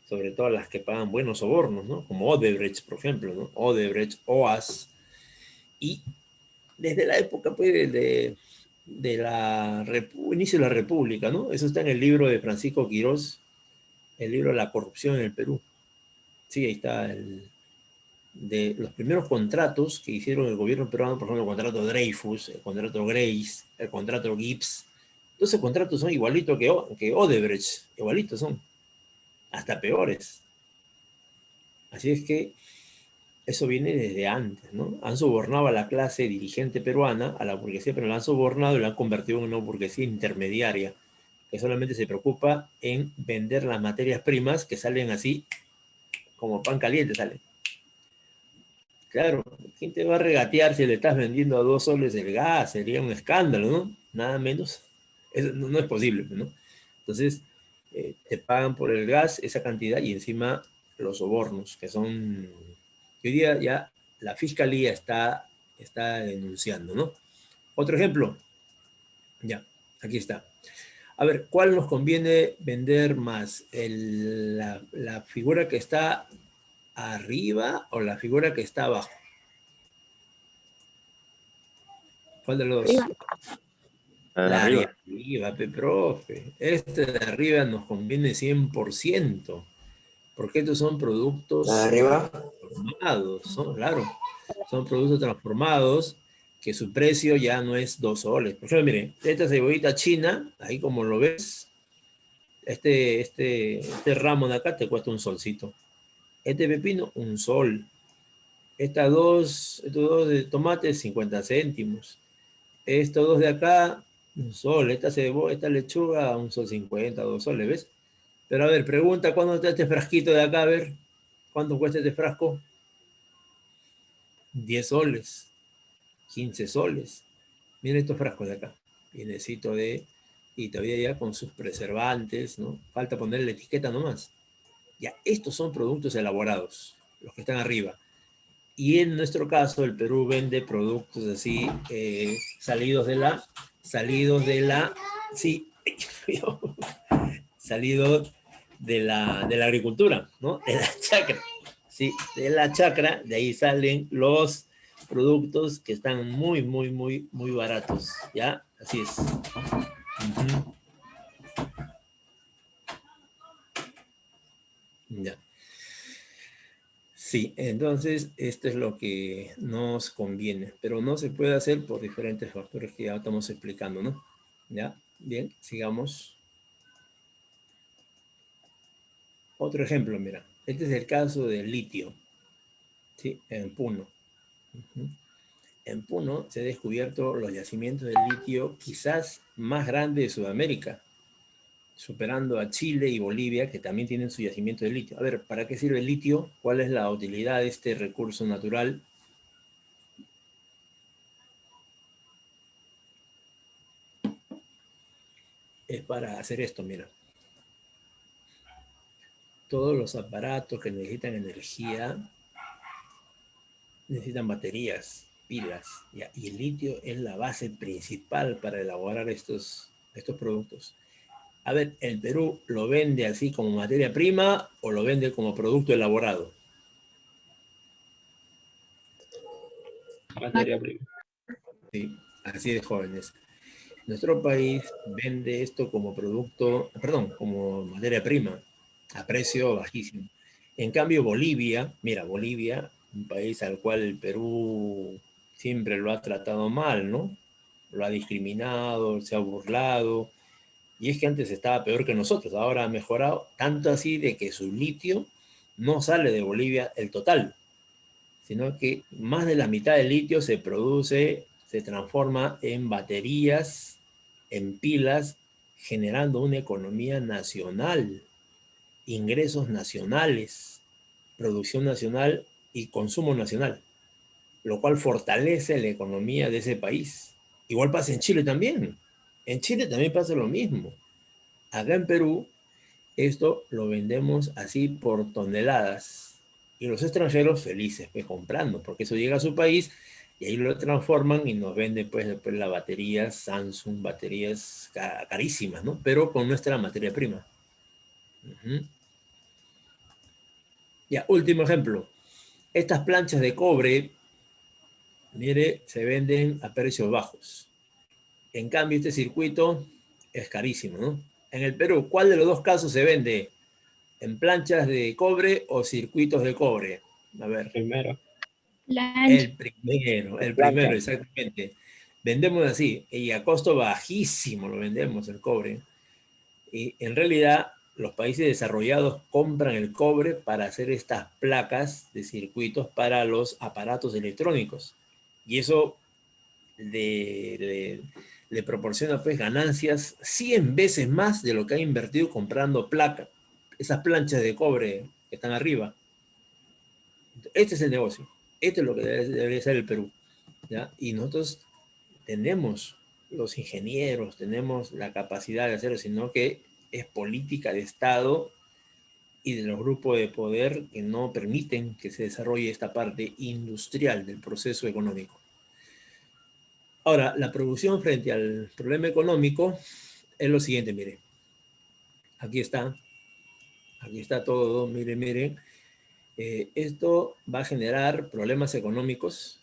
sobre todo las que pagan buenos sobornos, ¿no? Como Odebrecht, por ejemplo, ¿no? Odebrecht, OAS, y desde la época pues, de la inicio de la República, ¿no? Eso está en el libro de Francisco Quirós, el libro La corrupción en el Perú. Sí, ahí está de los primeros contratos que hicieron el gobierno peruano, por ejemplo, el contrato Dreyfus, el contrato Grace, el contrato Gibbs. Todos esos contratos son igualitos que Odebrecht, igualitos son, hasta peores. Así es que eso viene desde antes, ¿no? Han sobornado a la clase dirigente peruana, a la burguesía, pero la han sobornado y la han convertido en una burguesía intermediaria, que solamente se preocupa en vender las materias primas que salen así, como pan caliente salen. Claro, ¿quién te va a regatear si le estás vendiendo a 2 soles el gas? Sería un escándalo, ¿no? Nada menos. Eso no es posible, ¿no? Entonces, te pagan por el gas esa cantidad y encima los sobornos, que son... Hoy día ya la fiscalía está denunciando, ¿no? Otro ejemplo, ya, aquí está. A ver, ¿cuál nos conviene vender más? ¿La figura que está arriba o la figura que está abajo? ¿Cuál de los dos? Arriba. La de Arriba. arriba, profe. Este de arriba nos conviene 100%, porque estos son productos Arriba. transformados, son, claro, son productos transformados que su precio ya no es 2 soles. Por ejemplo, miren, esta cebollita china, ahí como lo ves, este ramo de acá te cuesta un solcito. Este pepino, un sol. Estos dos de tomate, 50 céntimos. Estos dos de acá, un sol. Esta lechuga, un sol 50, 2 soles, ¿ves? Pero a ver, pregunta, ¿cuándo está este frasquito de acá? A ver, ¿cuánto cuesta este frasco? 10 soles, 15 soles. Miren estos frascos de acá. Pinecito de... Y todavía ya con sus preservantes, ¿no? Falta poner la etiqueta nomás. Ya, estos son productos elaborados, los que están arriba. Y en nuestro caso, el Perú vende productos así, salidos de la, sí, salidos de la agricultura, ¿no? De la chacra, sí, de la chacra, de ahí salen los productos que están muy, muy, muy, muy baratos, ¿ya? Así es. Uh-huh. Ya. Sí, entonces esto es lo que nos conviene, pero no se puede hacer por diferentes factores que ya estamos explicando, ¿no? ¿Ya? Bien, sigamos. Otro ejemplo, mira. Este es el caso del litio, ¿sí? En Puno. Uh-huh. En Puno se han descubierto los yacimientos de litio quizás más grandes de Sudamérica, superando a Chile y Bolivia, que también tienen su yacimiento de litio. A ver, ¿para qué sirve el litio? ¿Cuál es la utilidad de este recurso natural? Es para hacer esto, mira. Todos los aparatos que necesitan energía necesitan baterías, pilas, ¿ya? Y el litio es la base principal para elaborar estos productos. A ver, ¿el Perú lo vende así como materia prima o lo vende como producto elaborado? Materia prima. Sí, así de jóvenes. Nuestro país vende esto como producto, perdón, como materia prima, a precio bajísimo. En cambio, Bolivia, mira, Bolivia, un país al cual el Perú siempre lo ha tratado mal, ¿no? Lo ha discriminado, se ha burlado. Y es que antes estaba peor que nosotros, ahora ha mejorado, tanto así de que su litio no sale de Bolivia el total, sino que más de la mitad del litio se produce, se transforma en baterías, en pilas, generando una economía nacional, ingresos nacionales, producción nacional y consumo nacional, lo cual fortalece la economía de ese país. Igual pasa en Chile también. En Chile también pasa lo mismo. Acá en Perú, Esto lo vendemos así por toneladas. Y los extranjeros felices pues, comprando, porque eso llega a su país y ahí lo transforman y nos venden pues después las baterías Samsung, baterías carísimas, ¿no? Pero con nuestra materia prima. Ya, último ejemplo. Estas planchas de cobre, mire, se venden a precios bajos. En cambio, este circuito es carísimo, ¿no? En el Perú, ¿cuál de los dos casos se vende? ¿En planchas de cobre o circuitos de cobre? A ver. Primero. Plancha. El Plancha. primero, exactamente. Vendemos así, y a costo bajísimo lo vendemos, el cobre. Y en realidad, los países desarrollados compran el cobre para hacer estas placas de circuitos para los aparatos electrónicos. Y eso le proporciona pues ganancias 100 veces más de lo que ha invertido comprando placa, esas planchas de cobre que están arriba. Este es el negocio. Este es lo que debería ser el Perú. ¿Ya? Y nosotros tenemos los ingenieros, tenemos la capacidad de hacerlo, sino que es política de Estado y de los grupos de poder que no permiten que se desarrolle esta parte industrial del proceso económico. Ahora, la producción frente al problema económico es lo siguiente, mire. Aquí está todo, miren. Esto va a generar problemas económicos,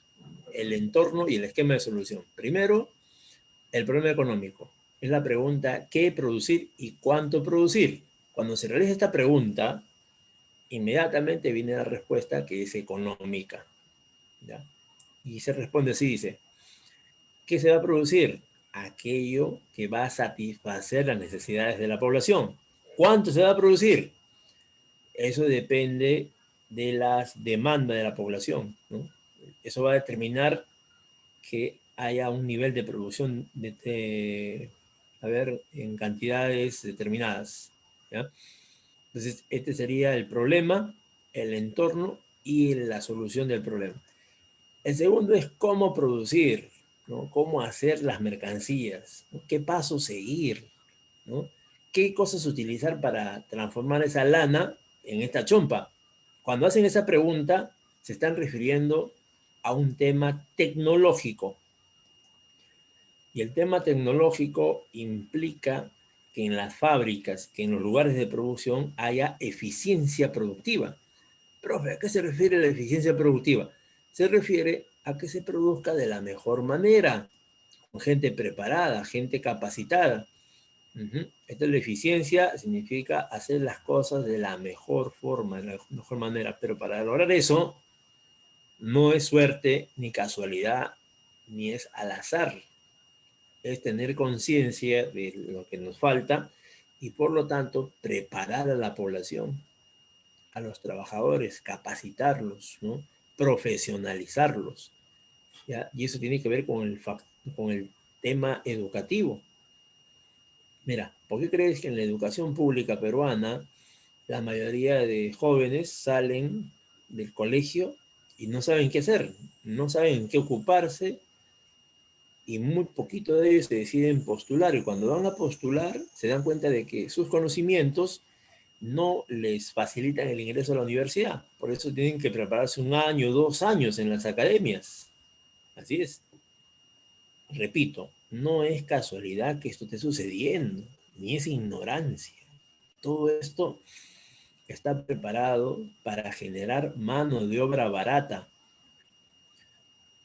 el entorno y el esquema de solución. Primero, el problema económico. Es la pregunta, ¿qué producir y cuánto producir? Cuando se realiza esta pregunta, inmediatamente viene la respuesta que es económica. ¿Ya? Y se responde así, dice, ¿qué se va a producir? Aquello que va a satisfacer las necesidades de la población. ¿Cuánto se va a producir? Eso depende de las demandas de la población, ¿no? Eso va a determinar que haya un nivel de producción en cantidades determinadas, ¿ya? Entonces, este sería el problema, el entorno y la solución del problema. El segundo es cómo producir, ¿no? Cómo hacer las mercancías, ¿no? ¿Qué pasos seguir? ¿No? ¿Qué cosas utilizar para transformar esa lana en esta chompa? Cuando hacen esa pregunta, se están refiriendo a un tema tecnológico. Y el tema tecnológico implica que en las fábricas, que en los lugares de producción haya eficiencia productiva. Profe, ¿a qué se refiere la eficiencia productiva? Se refiere a que se produzca de la mejor manera, con gente preparada, gente capacitada. Esta es la eficiencia, significa hacer las cosas de la mejor forma, de la mejor manera. Pero para lograr eso, no es suerte, ni casualidad, ni es al azar. Es tener conciencia de lo que nos falta y por lo tanto preparar a la población, a los trabajadores, capacitarlos, ¿no? Profesionalizarlos, ¿ya? Y eso tiene que ver con el tema educativo. Mira, ¿por qué crees que en la educación pública peruana la mayoría de jóvenes salen del colegio y no saben qué hacer, no saben qué ocuparse y muy poquito de ellos se deciden postular? Y cuando van a postular se dan cuenta de que sus conocimientos no les facilitan el ingreso a la universidad. Por eso tienen que prepararse 1 año, 2 años en las academias. Así es. Repito, no es casualidad que esto esté sucediendo, ni es ignorancia. Todo esto está preparado para generar mano de obra barata.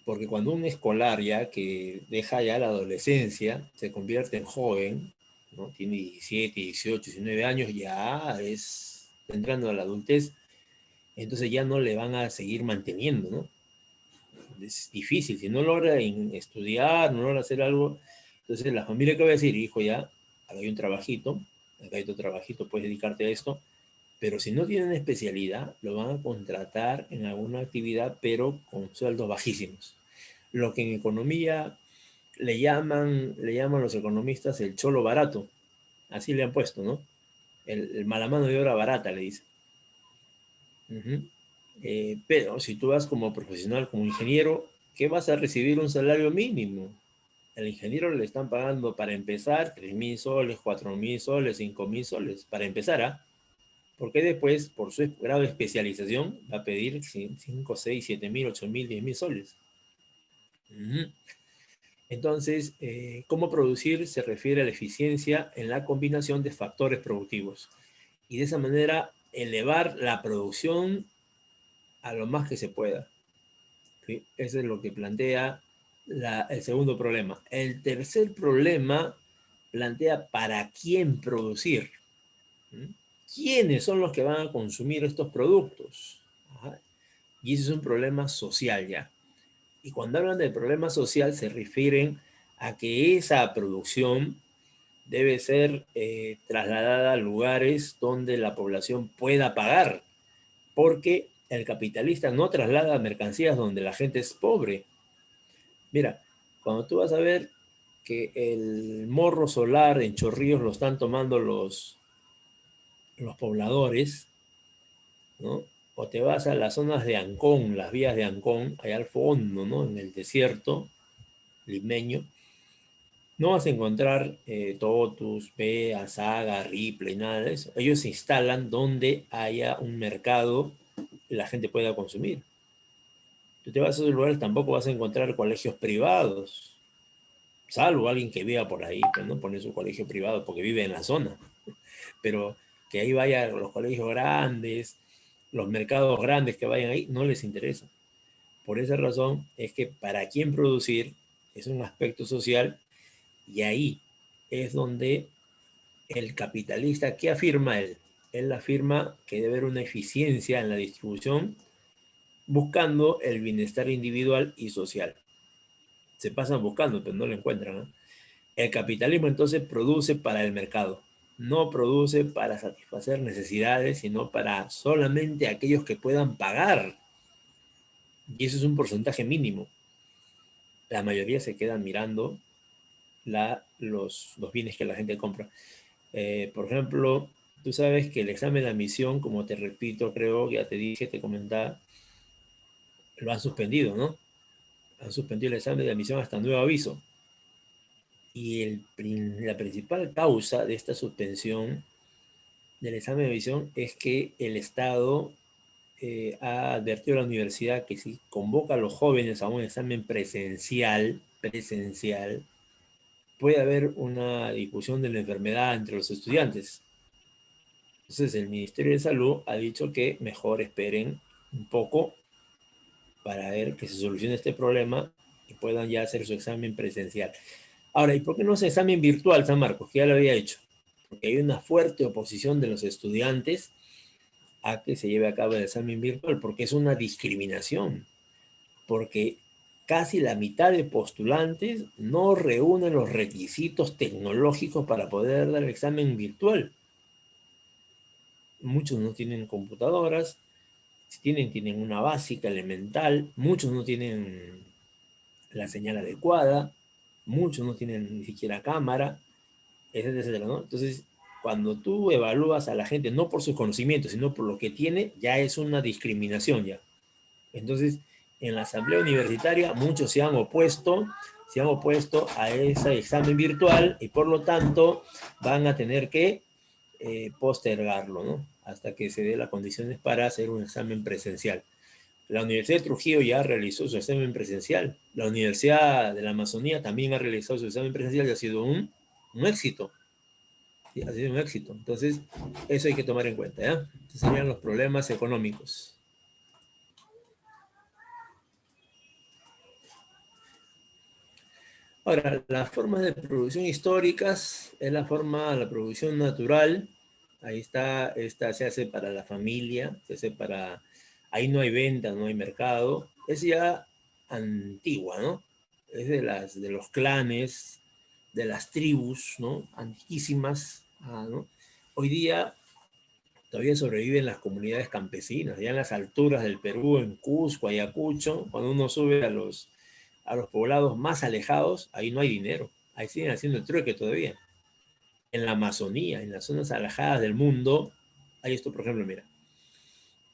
Porque cuando un escolar ya que deja ya la adolescencia, se convierte en joven, ¿no? Tiene 17, 18, 19 años, ya es entrando a la adultez, entonces ya no le van a seguir manteniendo, ¿no? Es difícil, si no logra estudiar, no logra hacer algo, entonces la familia que va a decir, hijo, ya, acá hay un trabajito, acá hay otro trabajito, puedes dedicarte a esto, pero si no tienen especialidad, lo van a contratar en alguna actividad, pero con sueldos bajísimos. Lo que en economía le llaman los economistas el cholo barato, así le han puesto, ¿no? El mala mano de obra barata, le dicen. Pero si tú vas como profesional, como ingeniero, ¿qué vas a recibir? Un salario mínimo. Al ingeniero le están pagando para empezar 3.000 soles, 4.000 soles, 5.000 soles, para empezar, ¿ah? Porque después, por su grado de especialización, va a pedir 5, 6, 7.000, 8.000, 10.000 soles. Ujú. Entonces, ¿cómo producir? Se refiere a la eficiencia en la combinación de factores productivos. Y de esa manera, elevar la producción a lo más que se pueda. ¿Sí? Eso es lo que plantea el segundo problema. El tercer problema plantea para quién producir. ¿Mm? ¿Quiénes son los que van a consumir estos productos? Ajá. Y ese es un problema social ya. Y cuando hablan del problema social se refieren a que esa producción debe ser trasladada a lugares donde la población pueda pagar, porque el capitalista no traslada mercancías donde la gente es pobre. Mira, cuando tú vas a ver que el morro solar en Chorrillos lo están tomando los pobladores, ¿no? O te vas a las zonas de Ancón, las vías de Ancón, allá al fondo, ¿no? En el desierto limeño, no vas a encontrar Totus, Pea, Saga, Ripley, nada de eso. Ellos se instalan donde haya un mercado que la gente pueda consumir. Tú te vas a esos lugares, tampoco vas a encontrar colegios privados, salvo alguien que viva por ahí, que no pone su colegio privado porque vive en la zona. Pero que ahí vayan los colegios grandes, los mercados grandes que vayan ahí, no les interesa. Por esa razón es que para quién producir es un aspecto social y ahí es donde el capitalista, ¿qué afirma él? Él afirma que debe haber una eficiencia en la distribución buscando el bienestar individual y social. Se pasan buscando, pero no lo encuentran, ¿no? El capitalismo entonces produce para el mercado, no produce para satisfacer necesidades, sino para solamente aquellos que puedan pagar. Y eso es un porcentaje mínimo. La mayoría se quedan mirando los bienes que la gente compra. Por ejemplo, tú sabes que el examen de admisión, como te repito, creo, ya te dije, te comentaba, lo han suspendido, ¿no? Han suspendido el examen de admisión hasta nuevo aviso. Y la principal causa de esta suspensión del examen de admisión es que el Estado ha advertido a la universidad que si convoca a los jóvenes a un examen presencial, puede haber una difusión de la enfermedad entre los estudiantes. Entonces el Ministerio de Salud ha dicho que mejor esperen un poco para ver que se solucione este problema y puedan ya hacer su examen presencial. Ahora, ¿y por qué no es examen virtual, San Marcos? Que ya lo había hecho. Porque hay una fuerte oposición de los estudiantes a que se lleve a cabo el examen virtual, porque es una discriminación, porque casi la mitad de postulantes no reúnen los requisitos tecnológicos para poder dar el examen virtual. Muchos no tienen computadoras, si tienen una básica elemental, muchos no tienen la señal adecuada, muchos no tienen ni siquiera cámara, etcétera, etcétera, ¿no? Entonces, cuando tú evalúas a la gente no por sus conocimientos, sino por lo que tiene, ya es una discriminación ya. Entonces, en la asamblea universitaria muchos se han opuesto a ese examen virtual y por lo tanto van a tener que postergarlo, ¿no? Hasta que se dé las condiciones para hacer un examen presencial. La Universidad de Trujillo ya realizó su examen presencial. La Universidad de la Amazonía también ha realizado su examen presencial y ha sido un éxito. Sí, ha sido un éxito. Entonces, eso hay que tomar en cuenta, ¿ya? Estos serían los problemas económicos. Ahora, las formas de producción históricas es la producción natural. Ahí está, esta se hace para la familia, se hace para, ahí no hay venta, no hay mercado. Es ya antigua, ¿no? Es de los clanes, de las tribus, ¿no? Antiquísimas, ¿no? Hoy día todavía sobreviven las comunidades campesinas, ya en las alturas del Perú, en Cusco, Ayacucho, cuando uno sube a los poblados más alejados, ahí no hay dinero, ahí siguen haciendo el trueque todavía. En la Amazonía, en las zonas alejadas del mundo, hay esto, por ejemplo, mira,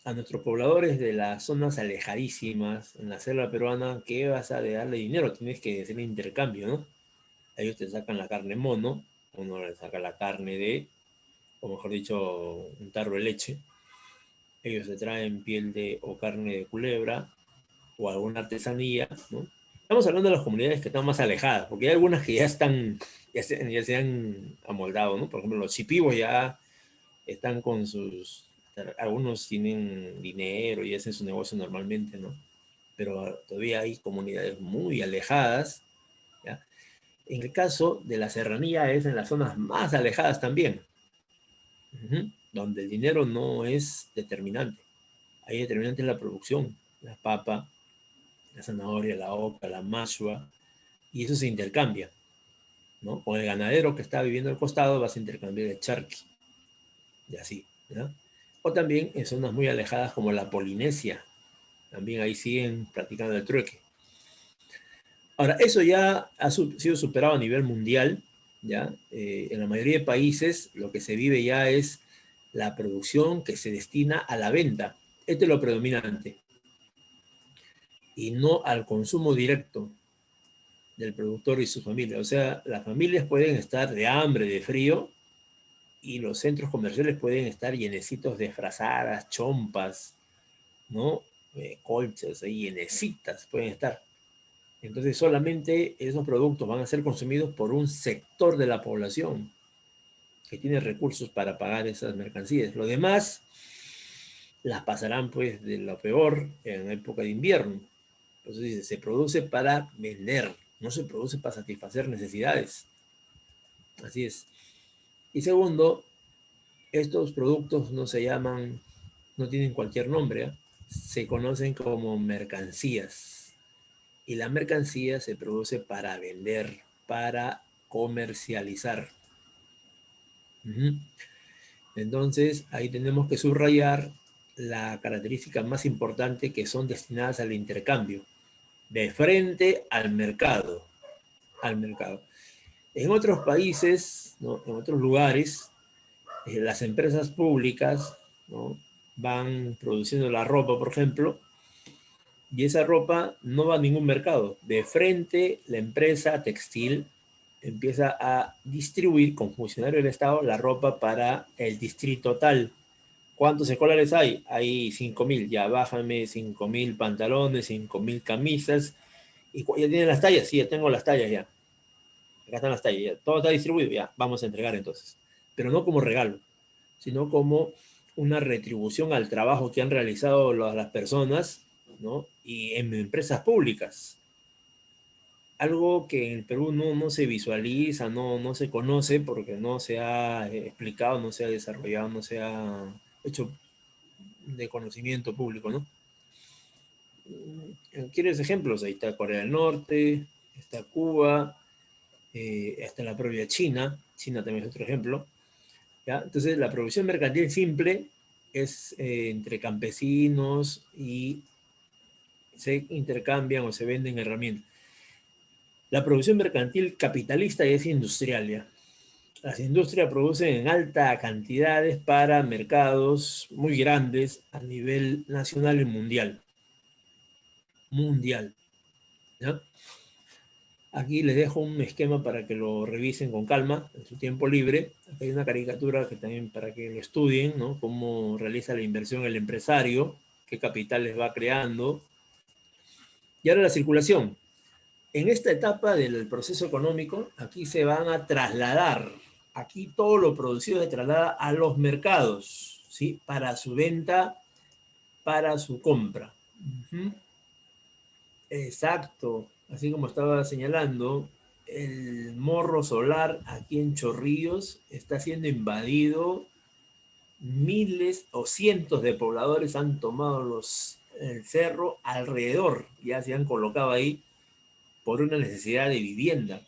a nuestros pobladores de las zonas alejadísimas, en la selva peruana, ¿qué vas a darle dinero? Tienes que hacer intercambio, ¿no? Ellos te sacan la carne mono, uno le saca la carne de, o mejor dicho, un tarro de leche. Ellos te traen piel de o carne de culebra o alguna artesanía, ¿no? Estamos hablando de las comunidades que están más alejadas, porque hay algunas que ya están, ya se han amoldado, ¿no? Por ejemplo, los chipivos ya están con sus, algunos tienen dinero y hacen su negocio normalmente, ¿no? Pero todavía hay comunidades muy alejadas, ¿ya? En el caso de la serranía es en las zonas más alejadas también, donde el dinero no es determinante. Ahí determinante es la producción, la papa, la zanahoria, la oca, la mashua, y eso se intercambia, ¿no? Con el ganadero que está viviendo al costado vas a intercambiar el charqui, y así, ¿no? O también en zonas muy alejadas como la Polinesia, también ahí siguen practicando el trueque. Ahora, eso ya ha sido superado a nivel mundial, ¿ya? En la mayoría de países lo que se vive ya es la producción que se destina a la venta. Este es lo predominante. Y no al consumo directo del productor y su familia. O sea, las familias pueden estar de hambre, de frío, y los centros comerciales pueden estar llenecitos de frazadas, chompas, ¿no? Colchas, ahí llenecitas pueden estar. Entonces solamente esos productos van a ser consumidos por un sector de la población que tiene recursos para pagar esas mercancías. Lo demás las pasarán pues de lo peor en época de invierno. Entonces dice, se produce para vender, no se produce para satisfacer necesidades. Así es. Y segundo, estos productos no se llaman, no tienen cualquier nombre, ¿eh? Se conocen como mercancías. Y la mercancía se produce para vender, para comercializar. Entonces, ahí tenemos que subrayar la característica más importante que son destinadas al intercambio, de frente al mercado, al mercado. En otros países, ¿no? En otros lugares, las empresas públicas, ¿no? Van produciendo la ropa, por ejemplo, y esa ropa no va a ningún mercado. De frente, la empresa textil empieza a distribuir con funcionarios del Estado la ropa para el distrito tal. ¿Cuántos escolares hay? Hay 5.000. Ya bájame 5.000 pantalones, 5.000 camisas. ¿Y ya tienen las tallas? Sí, ya tengo las tallas ya. Acá están las tallas, ya. Todo está distribuido, ya. Vamos a entregar entonces. Pero no como regalo, sino como una retribución al trabajo que han realizado las personas, ¿no? Y en empresas públicas. Algo que en el Perú no se visualiza, no se conoce porque no se ha explicado, no se ha desarrollado, no se ha hecho de conocimiento público, ¿no? ¿Quieres ejemplos? Ahí está Corea del Norte, está Cuba, está la propia China. China también es otro ejemplo. ¿Ya? Entonces, la producción mercantil simple es entre campesinos y se intercambian o se venden herramientas. La producción mercantil capitalista es industrial, ¿ya? Las industrias producen en alta cantidades para mercados muy grandes a nivel nacional y mundial. Mundial, ¿ya? Aquí les dejo un esquema para que lo revisen con calma en su tiempo libre. Aquí hay una caricatura que también para que lo estudien, ¿no? Cómo realiza la inversión el empresario, qué capital les va creando. Y ahora la circulación. En esta etapa del proceso económico, aquí se van a trasladar, aquí todo lo producido se traslada a los mercados, ¿sí? Para su venta, para su compra. Exacto, así como estaba señalando, el morro solar aquí en Chorrillos está siendo invadido. Miles o cientos de pobladores han tomado el cerro alrededor, ya se han colocado ahí por una necesidad de vivienda.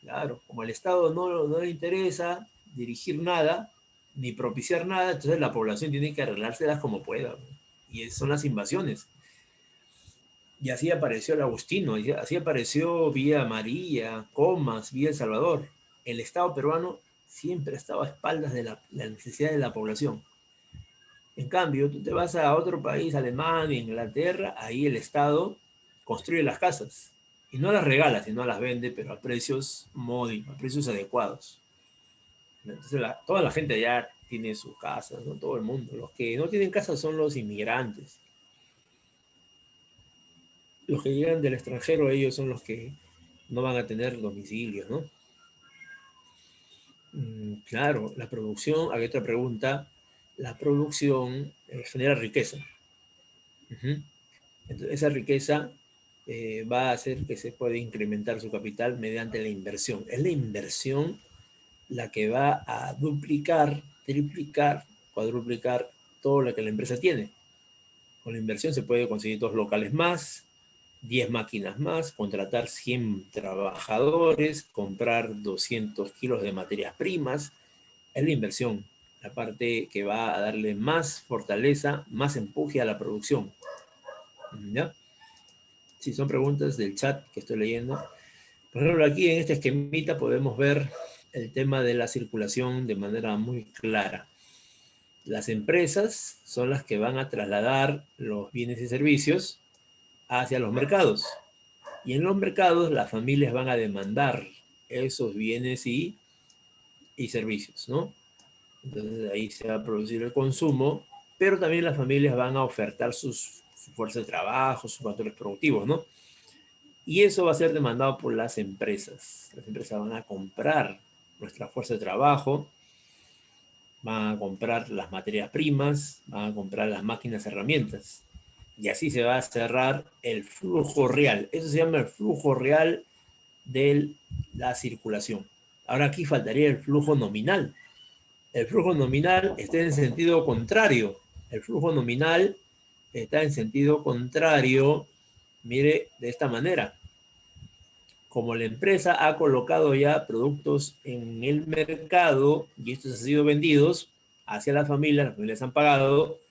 Claro, como al Estado no le interesa dirigir nada, ni propiciar nada, entonces la población tiene que arreglárselas como pueda. Y son las invasiones. Y así apareció el Agustino, así apareció Vía María, Comas, Vía El Salvador. El Estado peruano siempre estaba a espaldas de la necesidad de la población. En cambio, tú te vas a otro país, Alemania, Inglaterra, ahí el Estado construye las casas Y no las regala, sino las vende, pero a precios módicos, a precios adecuados. Entonces, toda la gente allá tiene sus casas, ¿no? Todo el mundo. Los que no tienen casa son los inmigrantes. Los que llegan del extranjero, ellos son los que no van a tener domicilios, ¿no? Claro, la producción, hay otra pregunta, la producción genera riqueza. Entonces, esa riqueza va a hacer que se pueda incrementar su capital mediante la inversión. Es la inversión la que va a duplicar, triplicar, cuadruplicar todo lo que la empresa tiene. Con la inversión se puede conseguir 2 locales más, 10 máquinas más, contratar 100 trabajadores, comprar 200 kilos de materias primas. Es la inversión, la parte que va a darle más fortaleza, más empuje a la producción. ¿Ya? Si son preguntas del chat que estoy leyendo. Por ejemplo, aquí en este esquemita podemos ver el tema de la circulación de manera muy clara. Las empresas son las que van a trasladar los bienes y servicios hacia los mercados. Y en los mercados las familias van a demandar esos bienes y servicios, ¿no? Entonces ahí se va a producir el consumo, pero también las familias van a ofertar su fuerza de trabajo, sus factores productivos, ¿no? Y eso va a ser demandado por las empresas. Las empresas van a comprar nuestra fuerza de trabajo, van a comprar las materias primas, van a comprar las máquinas, herramientas. Y así se va a cerrar el flujo real. Eso se llama el flujo real de la circulación. Ahora aquí faltaría el flujo nominal. El flujo nominal está en sentido contrario. El flujo nominal está en sentido contrario, mire, de esta manera. Como la empresa ha colocado ya productos en el mercado y estos han sido vendidos hacia las familias han pagado,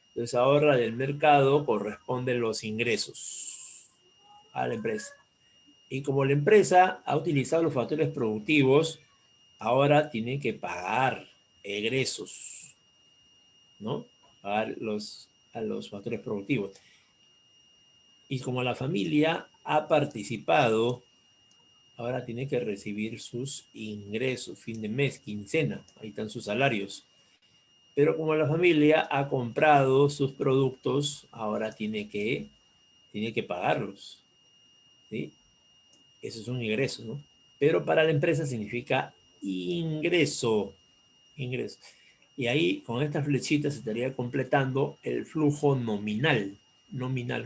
entonces ahora del mercado corresponden los ingresos a la empresa. Y como la empresa ha utilizado los factores productivos, ahora tiene que pagar egresos, ¿no? Pagar a los factores productivos. Y como la familia ha participado, ahora tiene que recibir sus ingresos, fin de mes, quincena, ahí están sus salarios. Pero como la familia ha comprado sus productos, ahora tiene que pagarlos, ¿sí? Eso es un ingreso, ¿no? Pero para la empresa significa ingreso, ingreso. Y ahí con estas flechitas se estaría completando el flujo nominal,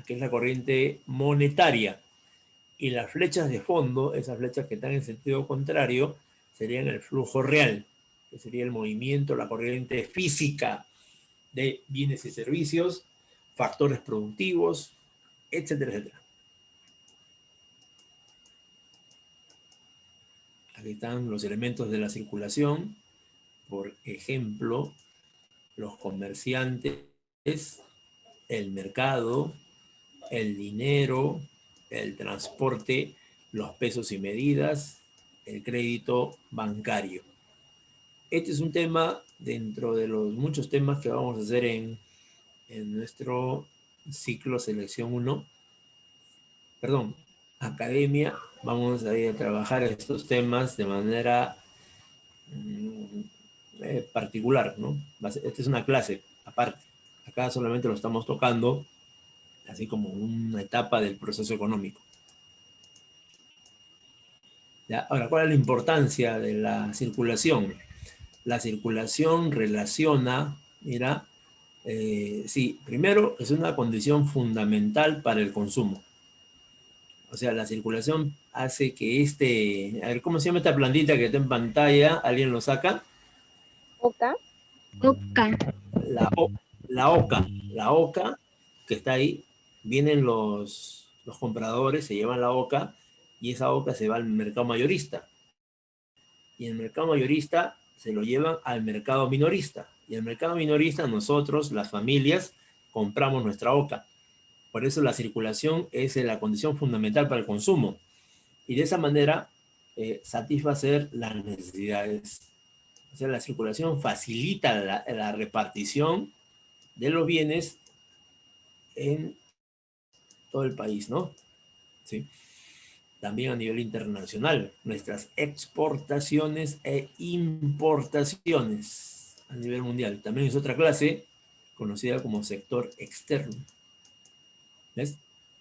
que es la corriente monetaria. Y las flechas de fondo, esas flechas que están en sentido contrario, serían el flujo real, que sería el movimiento, la corriente física de bienes y servicios, factores productivos, etcétera, etcétera. Aquí están los elementos de la circulación. Por ejemplo, los comerciantes, el mercado, el dinero, el transporte, los pesos y medidas, el crédito bancario. Este es un tema dentro de los muchos temas que vamos a hacer en nuestro ciclo Selección 1. Perdón, Academia. Vamos a ir a trabajar estos temas de manera particular, ¿no? Esta es una clase aparte. Acá solamente lo estamos tocando así como una etapa del proceso económico. ¿Ya? Ahora, ¿cuál es la importancia de la circulación? La circulación relaciona, mira, sí, primero es una condición fundamental para el consumo. O sea, la circulación hace que a ver, ¿cómo se llama esta plantita que está en pantalla? ¿Alguien lo saca? Oca. Oca. La oca que está ahí, vienen los compradores, se llevan la oca y esa oca se va al mercado mayorista. Y el mercado mayorista se lo llevan al mercado minorista. Y el mercado minorista nosotros, las familias, compramos nuestra oca. Por eso la circulación es la condición fundamental para el consumo. Y de esa manera satisfacer las necesidades. O sea, la circulación facilita la repartición de los bienes en todo el país, ¿no? Sí. también a nivel internacional, nuestras exportaciones e importaciones a nivel mundial. También es otra clase conocida como sector externo. ¿Ves?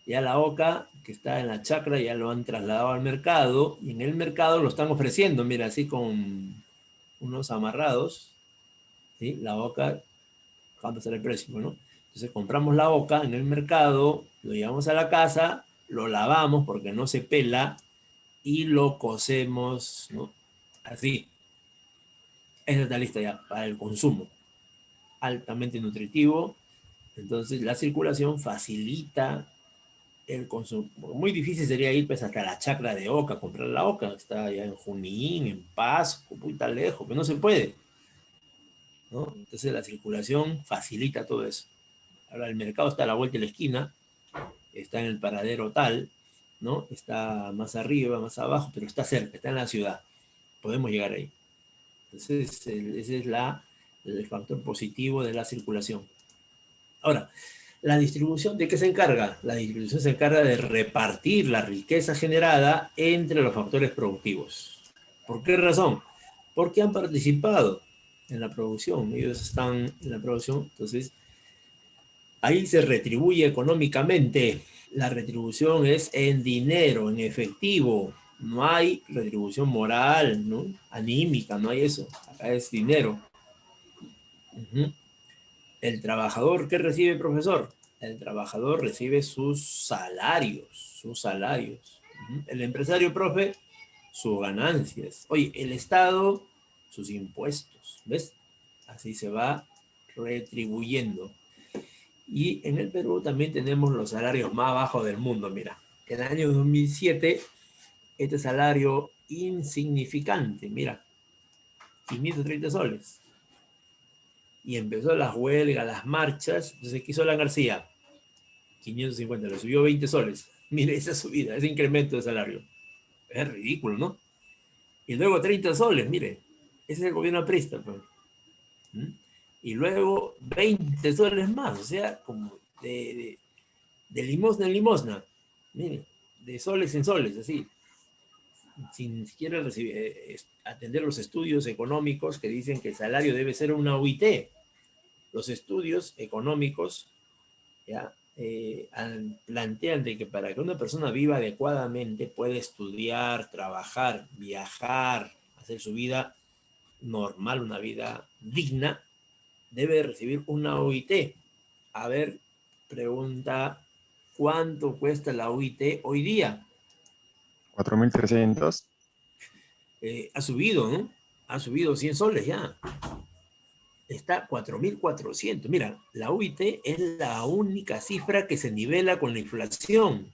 Ya la OCA, que está en la chacra, ya lo han trasladado al mercado, y en el mercado lo están ofreciendo, mira, así con unos amarrados, ¿sí? La OCA, ¿cuánto será el precio? ¿No? Entonces compramos la OCA en el mercado, lo llevamos a la casa, lo lavamos porque no se pela, y lo cocemos, ¿no? Así. Esa está lista ya para el consumo. Altamente nutritivo. Entonces la circulación facilita el consumo. Muy difícil sería ir pues hasta la chacra de Oca, comprar la Oca. Está allá en Junín, en Pasco, muy tan lejos, que no se puede, ¿no? Entonces la circulación facilita todo eso. Ahora el mercado está a la vuelta de la esquina, está en el paradero tal, ¿no? Está más arriba, más abajo, pero está cerca, está en la ciudad. Podemos llegar ahí. Entonces, ese es el factor positivo de la circulación. Ahora, la distribución, ¿de qué se encarga? La distribución se encarga de repartir la riqueza generada entre los factores productivos. ¿Por qué razón? Porque han participado en la producción, ellos están en la producción, entonces ahí se retribuye económicamente. La retribución es en dinero, en efectivo. No hay retribución moral, ¿no? Anímica, no hay eso. Acá es dinero. El trabajador, ¿qué recibe, profesor? El trabajador recibe sus salarios, sus salarios. El empresario, profe, sus ganancias. Oye, el Estado, sus impuestos. ¿Ves? Así se va retribuyendo. Y en el Perú también tenemos los salarios más bajos del mundo, mira. En el año 2007, este salario insignificante, mira, 530 soles. Y empezó las huelgas, las marchas. Entonces, ¿qué hizo Alan García? 550, le subió 20 soles. Mire, esa subida, ese incremento de salario. Es ridículo, ¿no? Y luego 30 soles, mire. Ese es el gobierno aprista, pues. Y luego 20 soles más, o sea, como de limosna en limosna. Mire, de soles en soles, así. Sin siquiera recibir, atender los estudios económicos que dicen que el salario debe ser una UIT. Los estudios económicos ya plantean de que para que una persona viva adecuadamente puede estudiar, trabajar, viajar, hacer su vida normal, una vida digna, debe recibir una OIT. A ver, pregunta, ¿cuánto cuesta la OIT hoy día? 4.300. Ha subido, ¿no? Ha subido 100 soles ya. Está 4.400. Mira, la UIT es la única cifra que se nivela con la inflación.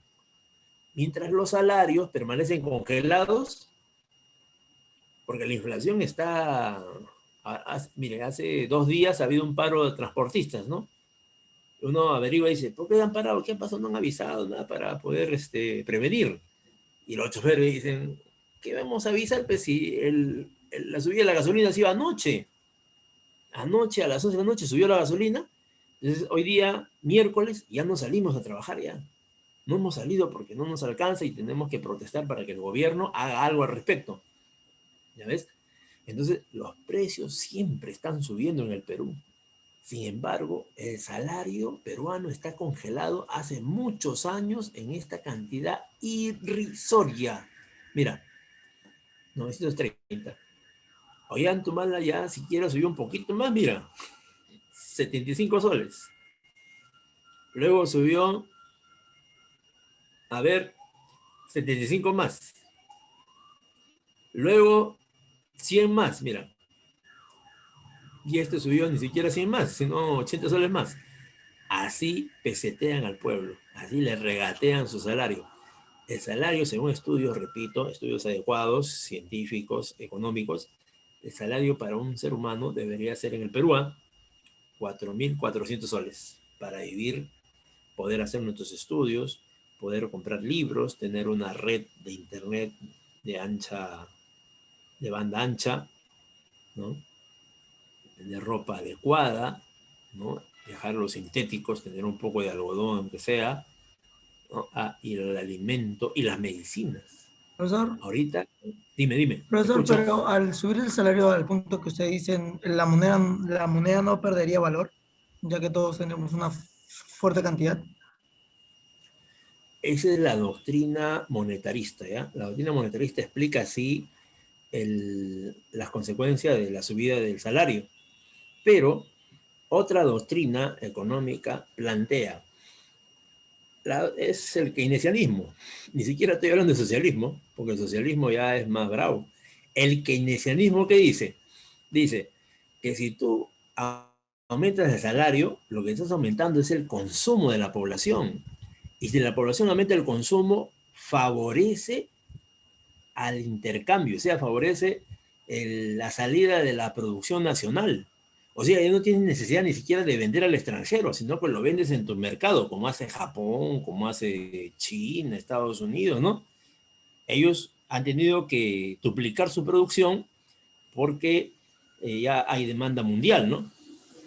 Mientras los salarios permanecen congelados, porque la inflación está... Mire, hace 2 días ha habido un paro de transportistas, ¿no? Uno averigua y dice, ¿por qué han parado? ¿Qué pasó? No han avisado nada para poder prevenir. Y los choferes dicen, ¿qué vamos a avisar? Pues si la subida de la gasolina se iba anoche. Anoche a las 11 de la noche subió la gasolina. Entonces hoy día, miércoles, ya no salimos a trabajar ya. No hemos salido porque no nos alcanza y tenemos que protestar para que el gobierno haga algo al respecto. ¿Ya ves? Entonces los precios siempre están subiendo en el Perú. Sin embargo, el salario peruano está congelado hace muchos años en esta cantidad irrisoria. Mira, 930. Ollantaytamala ya siquiera subió un poquito más, mira, 75 soles. Luego subió, a ver, 75 más. Luego 100 más, mira. Y este subió ni siquiera 100 más, sino 80 soles más. Así pesetean al pueblo, así le regatean su salario. El salario, según estudios, repito, estudios adecuados, científicos, económicos, el salario para un ser humano debería ser en el Perú 4.400 soles para vivir, poder hacer nuestros estudios, poder comprar libros, tener una red de internet de banda ancha, ¿no? Tener ropa adecuada, ¿no? Dejar los sintéticos, tener un poco de algodón, aunque sea, ¿no? Y el alimento y las medicinas. Profesor, Ahorita, dime, te profesor, escucho. pero al subir el salario al punto que usted dice, la moneda no perdería valor, ya que todos tenemos una fuerte cantidad. Esa es la doctrina monetarista, ¿ya? La doctrina monetarista explica así las consecuencias de la subida del salario. Pero otra doctrina económica plantea, es el keynesianismo. Ni siquiera estoy hablando de socialismo, porque el socialismo ya es más bravo. El keynesianismo, ¿qué dice? Dice que si tú aumentas el salario, lo que estás aumentando es el consumo de la población. Y si la población aumenta el consumo, favorece al intercambio, o sea, favorece la salida de la producción nacional. O sea, ya no tienes necesidad ni siquiera de vender al extranjero, sino que lo vendes en tu mercado, como hace Japón, como hace China, Estados Unidos, ¿no? Ellos han tenido que duplicar su producción porque ya hay demanda mundial, ¿no?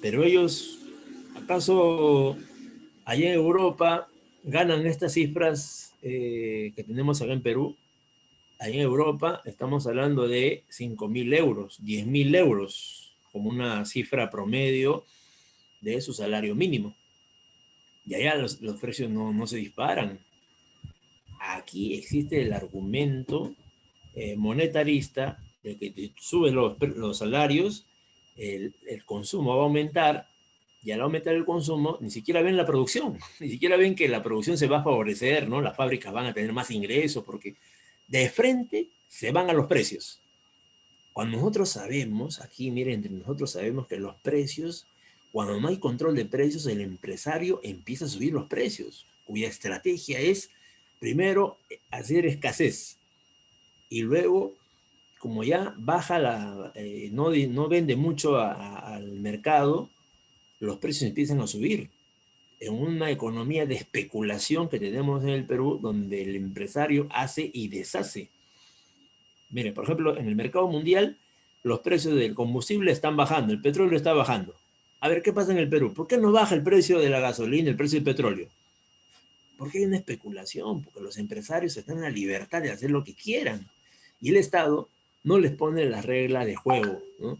Pero ellos, ¿acaso allá en Europa ganan estas cifras que tenemos acá en Perú? Ahí en Europa estamos hablando de 5.000 euros, 10.000 euros, como una cifra promedio de su salario mínimo. Y allá los precios no se disparan. Aquí existe el argumento monetarista de que te suben los salarios, el consumo va a aumentar, y al aumentar el consumo, ni siquiera ven la producción, ni siquiera ven que la producción se va a favorecer, ¿no? Las fábricas van a tener más ingresos porque de frente se van a los precios. Cuando nosotros sabemos, aquí miren, entre nosotros sabemos que los precios, cuando no hay control de precios, el empresario empieza a subir los precios, cuya estrategia es, primero, hacer escasez, y luego, como ya baja no vende mucho al mercado, los precios empiezan a subir. En una economía de especulación que tenemos en el Perú, donde el empresario hace y deshace. Mire, por ejemplo, en el mercado mundial, los precios del combustible están bajando, el petróleo está bajando. A ver, ¿qué pasa en el Perú? ¿Por qué no baja el precio de la gasolina, el precio del petróleo? Porque hay una especulación, porque los empresarios están en la libertad de hacer lo que quieran. Y el Estado no les pone las reglas de juego, ¿no?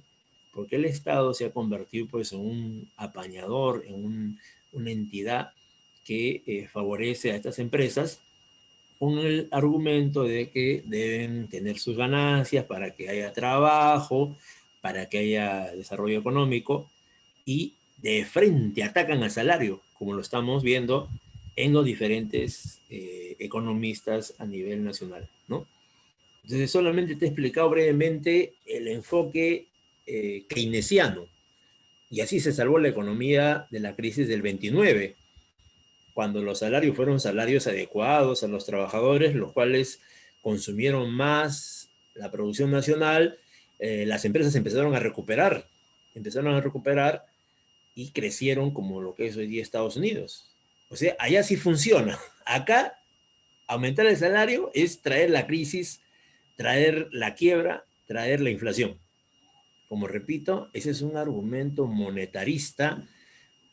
Porque el Estado se ha convertido pues en un apañador, en una entidad que favorece a estas empresas con el argumento de que deben tener sus ganancias para que haya trabajo, para que haya desarrollo económico, y de frente atacan al salario, como lo estamos viendo en los diferentes economistas a nivel nacional, ¿no? Entonces solamente te he explicado brevemente el enfoque keynesiano, y así se salvó la economía de la crisis del 29, cuando los salarios fueron salarios adecuados a los trabajadores, los cuales consumieron más la producción nacional, las empresas empezaron a recuperar y crecieron como lo que es hoy día Estados Unidos. O sea, allá sí funciona. Acá, aumentar el salario es traer la crisis, traer la quiebra, traer la inflación. Como repito, ese es un argumento monetarista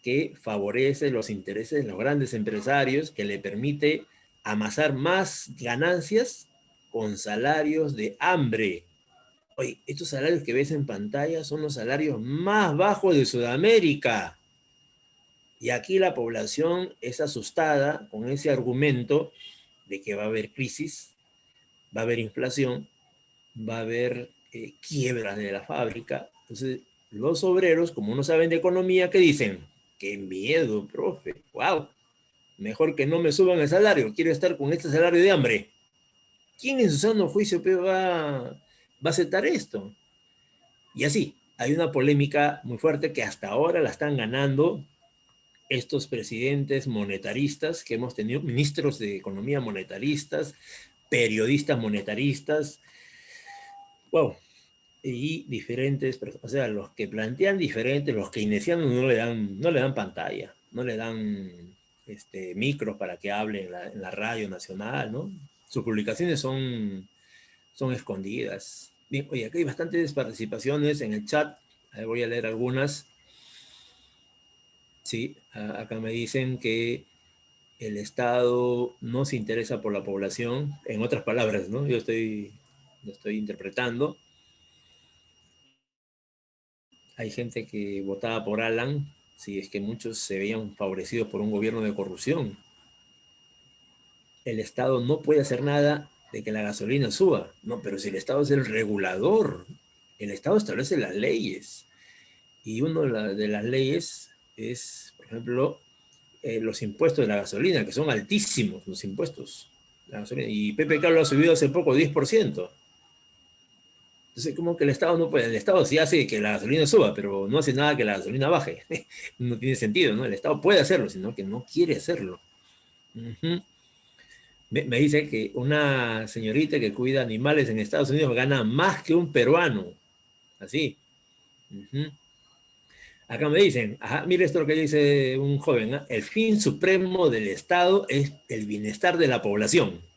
que favorece los intereses de los grandes empresarios, que le permite amasar más ganancias con salarios de hambre. Oye, estos salarios que ves en pantalla son los salarios más bajos de Sudamérica. Y aquí la población es asustada con ese argumento de que va a haber crisis, va a haber inflación, va a haber quiebras de la fábrica. Entonces, los obreros, como no saben de economía, ¿qué dicen? ¡Qué miedo, profe! ¡Wow! Mejor que no me suban el salario, quiero estar con este salario de hambre. ¿Quién en su sano juicio va a aceptar esto? Y así, hay una polémica muy fuerte que hasta ahora la están ganando estos presidentes monetaristas que hemos tenido, ministros de economía monetaristas, periodistas monetaristas, wow, y diferentes, o sea, los que plantean diferentes, los keynesianos no le dan pantalla, no le dan micros para que hable en la radio nacional, ¿no? Sus publicaciones son escondidas. Bien, oye, aquí hay bastantes participaciones en el chat, voy a leer algunas. Sí, acá me dicen que el Estado no se interesa por la población, en otras palabras, ¿no? Lo estoy interpretando. Hay gente que votaba por Alan, si es que muchos se veían favorecidos por un gobierno de corrupción. El Estado no puede hacer nada de que la gasolina suba. No, pero si el Estado es el regulador, el Estado establece las leyes. Y una de las leyes es, por ejemplo, los impuestos de la gasolina, que son altísimos los impuestos. La gasolina. Y PPK lo ha subido hace poco, 10%. Entonces, como que el Estado no puede, el Estado sí hace que la gasolina suba, pero no hace nada que la gasolina baje. No tiene sentido, ¿no? El Estado puede hacerlo, sino que no quiere hacerlo. Me dice que una señorita que cuida animales en Estados Unidos gana más que un peruano. Así. Acá me dicen, ajá, mire esto lo que dice un joven, ¿eh? El fin supremo del Estado es el bienestar de la población.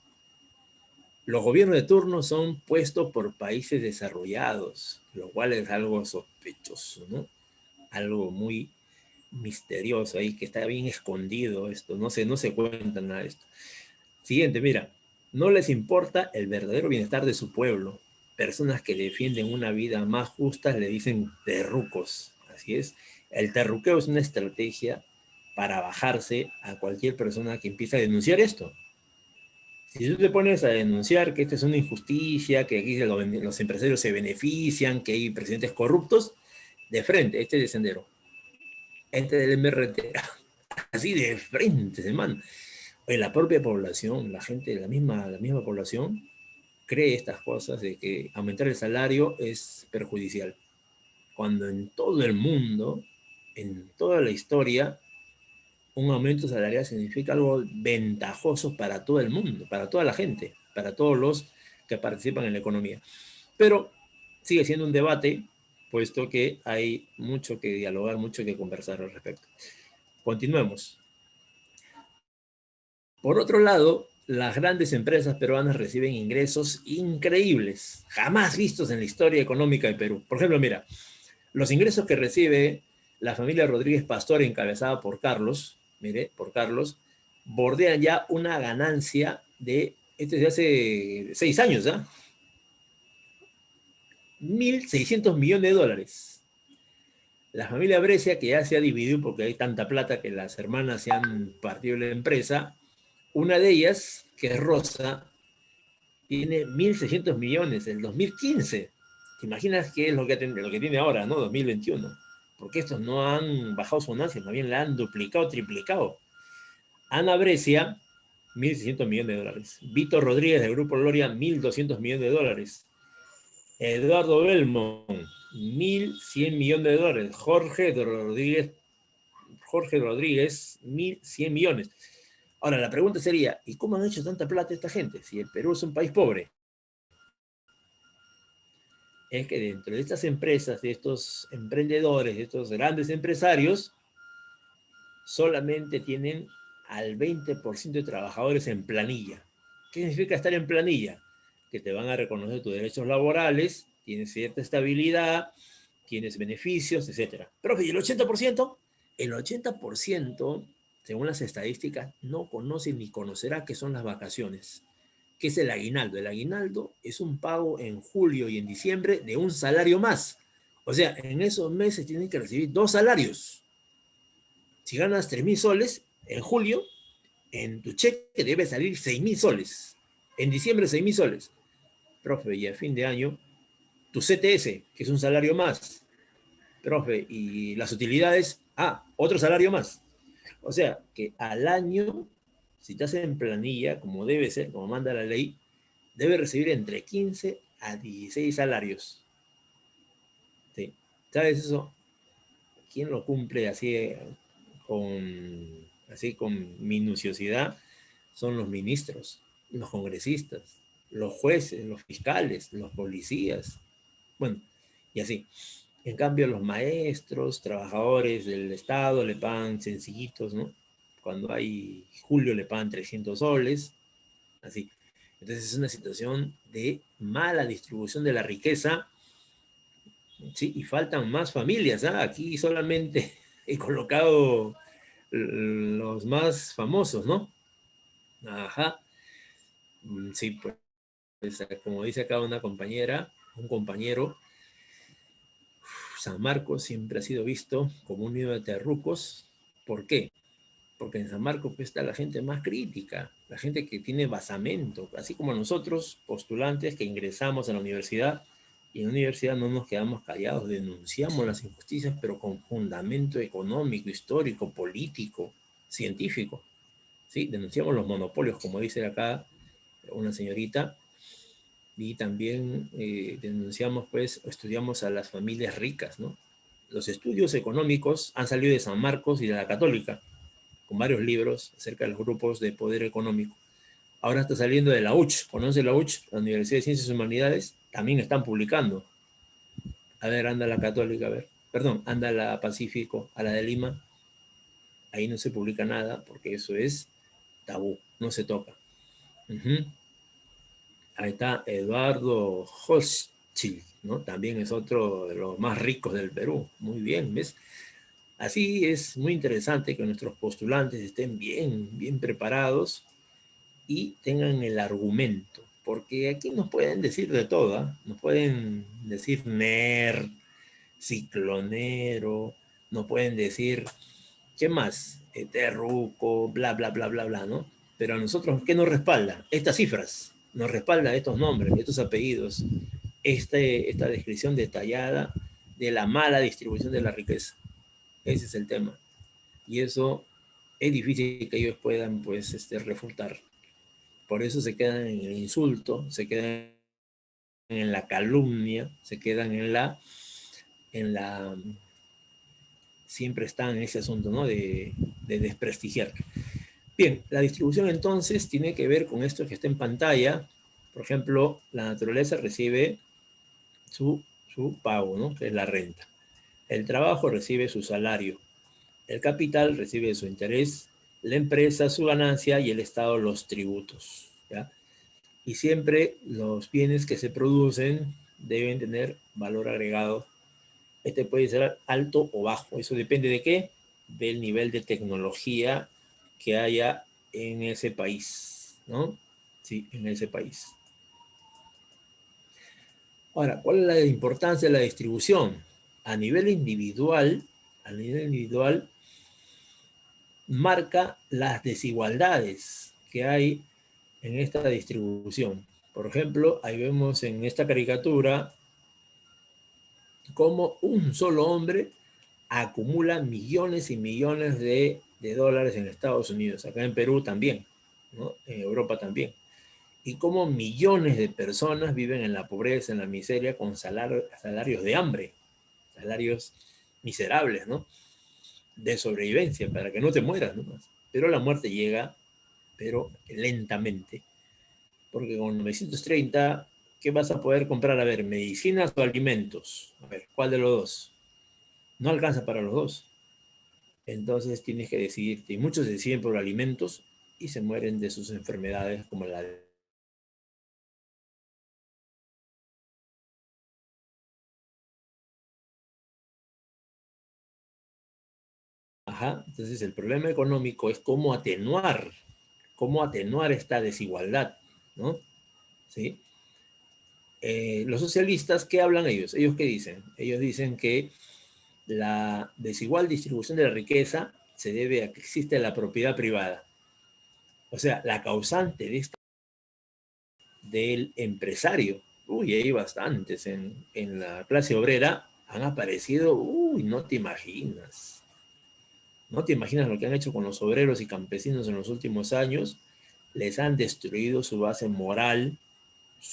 Los gobiernos de turno son puestos por países desarrollados, lo cual es algo sospechoso, ¿no? Algo muy misterioso ahí, que está bien escondido esto, no se cuenta nada de esto. Siguiente, mira, no les importa el verdadero bienestar de su pueblo. Personas que defienden una vida más justa le dicen terrucos, así es. El terruqueo es una estrategia para bajarse a cualquier persona que empiece a denunciar esto. Si tú te pones a denunciar que esto es una injusticia, que aquí los empresarios se benefician, que hay presidentes corruptos, de frente, este es de Sendero, este del MRT, así de frente, se manda. En la propia población, la gente, la misma población, cree estas cosas de que aumentar el salario es perjudicial. Cuando en todo el mundo, en toda la historia, un aumento salarial significa algo ventajoso para todo el mundo, para toda la gente, para todos los que participan en la economía. Pero sigue siendo un debate, puesto que hay mucho que dialogar, mucho que conversar al respecto. Continuemos. Por otro lado, las grandes empresas peruanas reciben ingresos increíbles, jamás vistos en la historia económica de Perú. Por ejemplo, mira, los ingresos que recibe la familia Rodríguez Pastor, encabezada por Carlos, mire, por Carlos, bordean ya una ganancia de, este es de hace 6 años, ¿ah? 1.600 millones de dólares. La familia Brescia, que ya se ha dividido porque hay tanta plata que las hermanas se han partido la empresa, una de ellas, que es Rosa, tiene 1.600 millones en 2015. ¿Te imaginas qué es lo que tiene ahora, no? 2021. Porque estos no han bajado su ganancia, más bien la han duplicado, triplicado. Ana Brescia, 1.600 millones de dólares. Vito Rodríguez, del Grupo Gloria, 1.200 millones de dólares. Eduardo Belmont, 1.100 millones de dólares. Jorge Rodríguez, 1.100 millones. Ahora, la pregunta sería, ¿y cómo han hecho tanta plata esta gente? Si el Perú es un país pobre. Es que dentro de estas empresas, de estos emprendedores, de estos grandes empresarios, solamente tienen al 20% de trabajadores en planilla. ¿Qué significa estar en planilla? Que te van a reconocer tus derechos laborales, tienes cierta estabilidad, tienes beneficios, etc. Pero ¿y el 80%? El 80%, según las estadísticas, no conoce ni conocerá qué son las vacaciones. ¿Qué es el aguinaldo? El aguinaldo es un pago en julio y en diciembre de un salario más. O sea, en esos meses tienen que recibir 2 salarios. Si ganas 3.000 soles, en julio, en tu cheque debe salir 6.000 soles. En diciembre, 6.000 soles. Profe, y a fin de año, tu CTS, que es un salario más. Profe, y las utilidades, otro salario más. O sea, que al año, si te hacen en planilla, como debe ser, como manda la ley, debe recibir entre 15 a 16 salarios. ¿Sí? ¿Sabes eso? ¿Quién lo cumple así con minuciosidad? Son los ministros, los congresistas, los jueces, los fiscales, los policías. Bueno, y así. En cambio, los maestros, trabajadores del Estado le pagan sencillitos, ¿no? Cuando hay julio le pagan 300 soles, así. Entonces es una situación de mala distribución de la riqueza, ¿sí? Y faltan más familias, ¿ah? Aquí solamente he colocado los más famosos, ¿no? Ajá. Sí, pues como dice acá una compañera, un compañero, San Marcos siempre ha sido visto como un nido de terrucos. ¿Por qué? Porque en San Marcos pues, está la gente más crítica, la gente que tiene basamento, así como nosotros, postulantes que ingresamos a la universidad, y en la universidad no nos quedamos callados, denunciamos las injusticias, pero con fundamento económico, histórico, político, científico. ¿Sí? Denunciamos los monopolios, como dice acá una señorita, y también denunciamos, pues, estudiamos a las familias ricas, ¿no? Los estudios económicos han salido de San Marcos y de la Católica, con varios libros acerca de los grupos de poder económico. Ahora está saliendo de la UCH. ¿Conoce la UCH? La Universidad de Ciencias y Humanidades. También están publicando. A ver, anda la Católica, a ver. Perdón, anda la Pacífico, a la de Lima. Ahí no se publica nada porque eso es tabú, no se toca. Ahí está Eduardo Hochschild, ¿no? También es otro de los más ricos del Perú. Muy bien, ¿ves? Así es muy interesante que nuestros postulantes estén bien preparados y tengan el argumento, porque aquí nos pueden decir de todo, ¿eh? Nos pueden decir nerd, ciclonero, nos pueden decir, ¿qué más? Terruco, bla, bla, bla, bla, bla, ¿no? Pero a nosotros, ¿qué nos respalda? Estas cifras, nos respalda estos nombres, estos apellidos, esta descripción detallada de la mala distribución de la riqueza. Ese es el tema. Y eso es difícil que ellos puedan, pues, refutar. Por eso se quedan en el insulto, se quedan en la calumnia, se quedan en la, siempre están en ese asunto, ¿no? De desprestigiar. Bien, la distribución entonces tiene que ver con esto que está en pantalla. Por ejemplo, la naturaleza recibe su pago, ¿no? Que es la renta. El trabajo recibe su salario. El capital recibe su interés, la empresa su ganancia y el Estado los tributos, ¿ya? Y siempre los bienes que se producen deben tener valor agregado. Este puede ser alto o bajo. Eso depende de qué? Del nivel de tecnología que haya en ese país, ¿no? Sí, en ese país. Ahora, ¿cuál es la importancia de la distribución? A nivel individual, marca las desigualdades que hay en esta distribución. Por ejemplo, ahí vemos en esta caricatura cómo un solo hombre acumula millones y millones de dólares en Estados Unidos, acá en Perú también, ¿no? En Europa también. Y cómo millones de personas viven en la pobreza, en la miseria, con salarios de hambre, salarios miserables, ¿no? De sobrevivencia, para que no te mueras nomás. Pero la muerte llega, pero lentamente. Porque con 930, ¿qué vas a poder comprar? A ver, medicinas o alimentos. A ver, ¿cuál de los dos? No alcanza para los dos. Entonces tienes que decidirte. Y muchos deciden por alimentos y se mueren de sus enfermedades como la de... Ajá. Entonces el problema económico es cómo atenuar esta desigualdad, ¿no? ¿Sí? Los socialistas, ¿qué hablan ellos? ¿Ellos qué dicen? Ellos dicen que la desigual distribución de la riqueza se debe a que existe la propiedad privada. O sea, la causante de esta, del empresario. Uy, hay bastantes en la clase obrera, han aparecido, uy, no te imaginas. No te imaginas lo que han hecho con los obreros y campesinos en los últimos años. Les han destruido su base moral,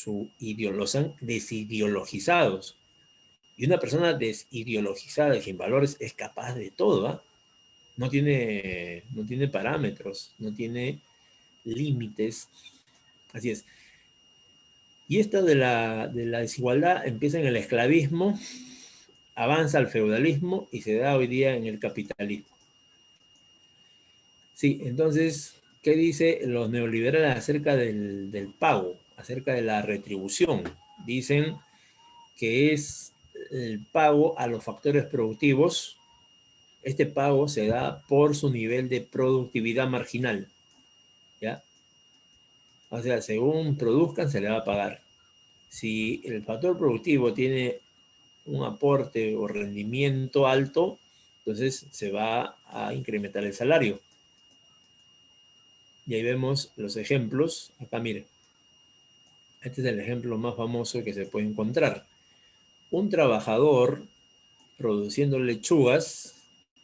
los han desideologizados. Y una persona desideologizada y sin valores es capaz de todo, ¿eh? No tiene parámetros, no tiene límites. Así es. Y esto de la desigualdad empieza en el esclavismo, avanza al feudalismo y se da hoy día en el capitalismo. Sí, entonces, ¿qué dicen los neoliberales acerca del pago, acerca de la retribución? Dicen que es el pago a los factores productivos Este pago se da por su nivel de productividad marginal, ¿ya? O sea, según produzcan se le va a pagar. Si el factor productivo tiene un aporte o rendimiento alto, entonces se va a incrementar el salario. Y ahí vemos los ejemplos. Acá miren, este es el ejemplo más famoso que se puede encontrar. Un trabajador produciendo lechugas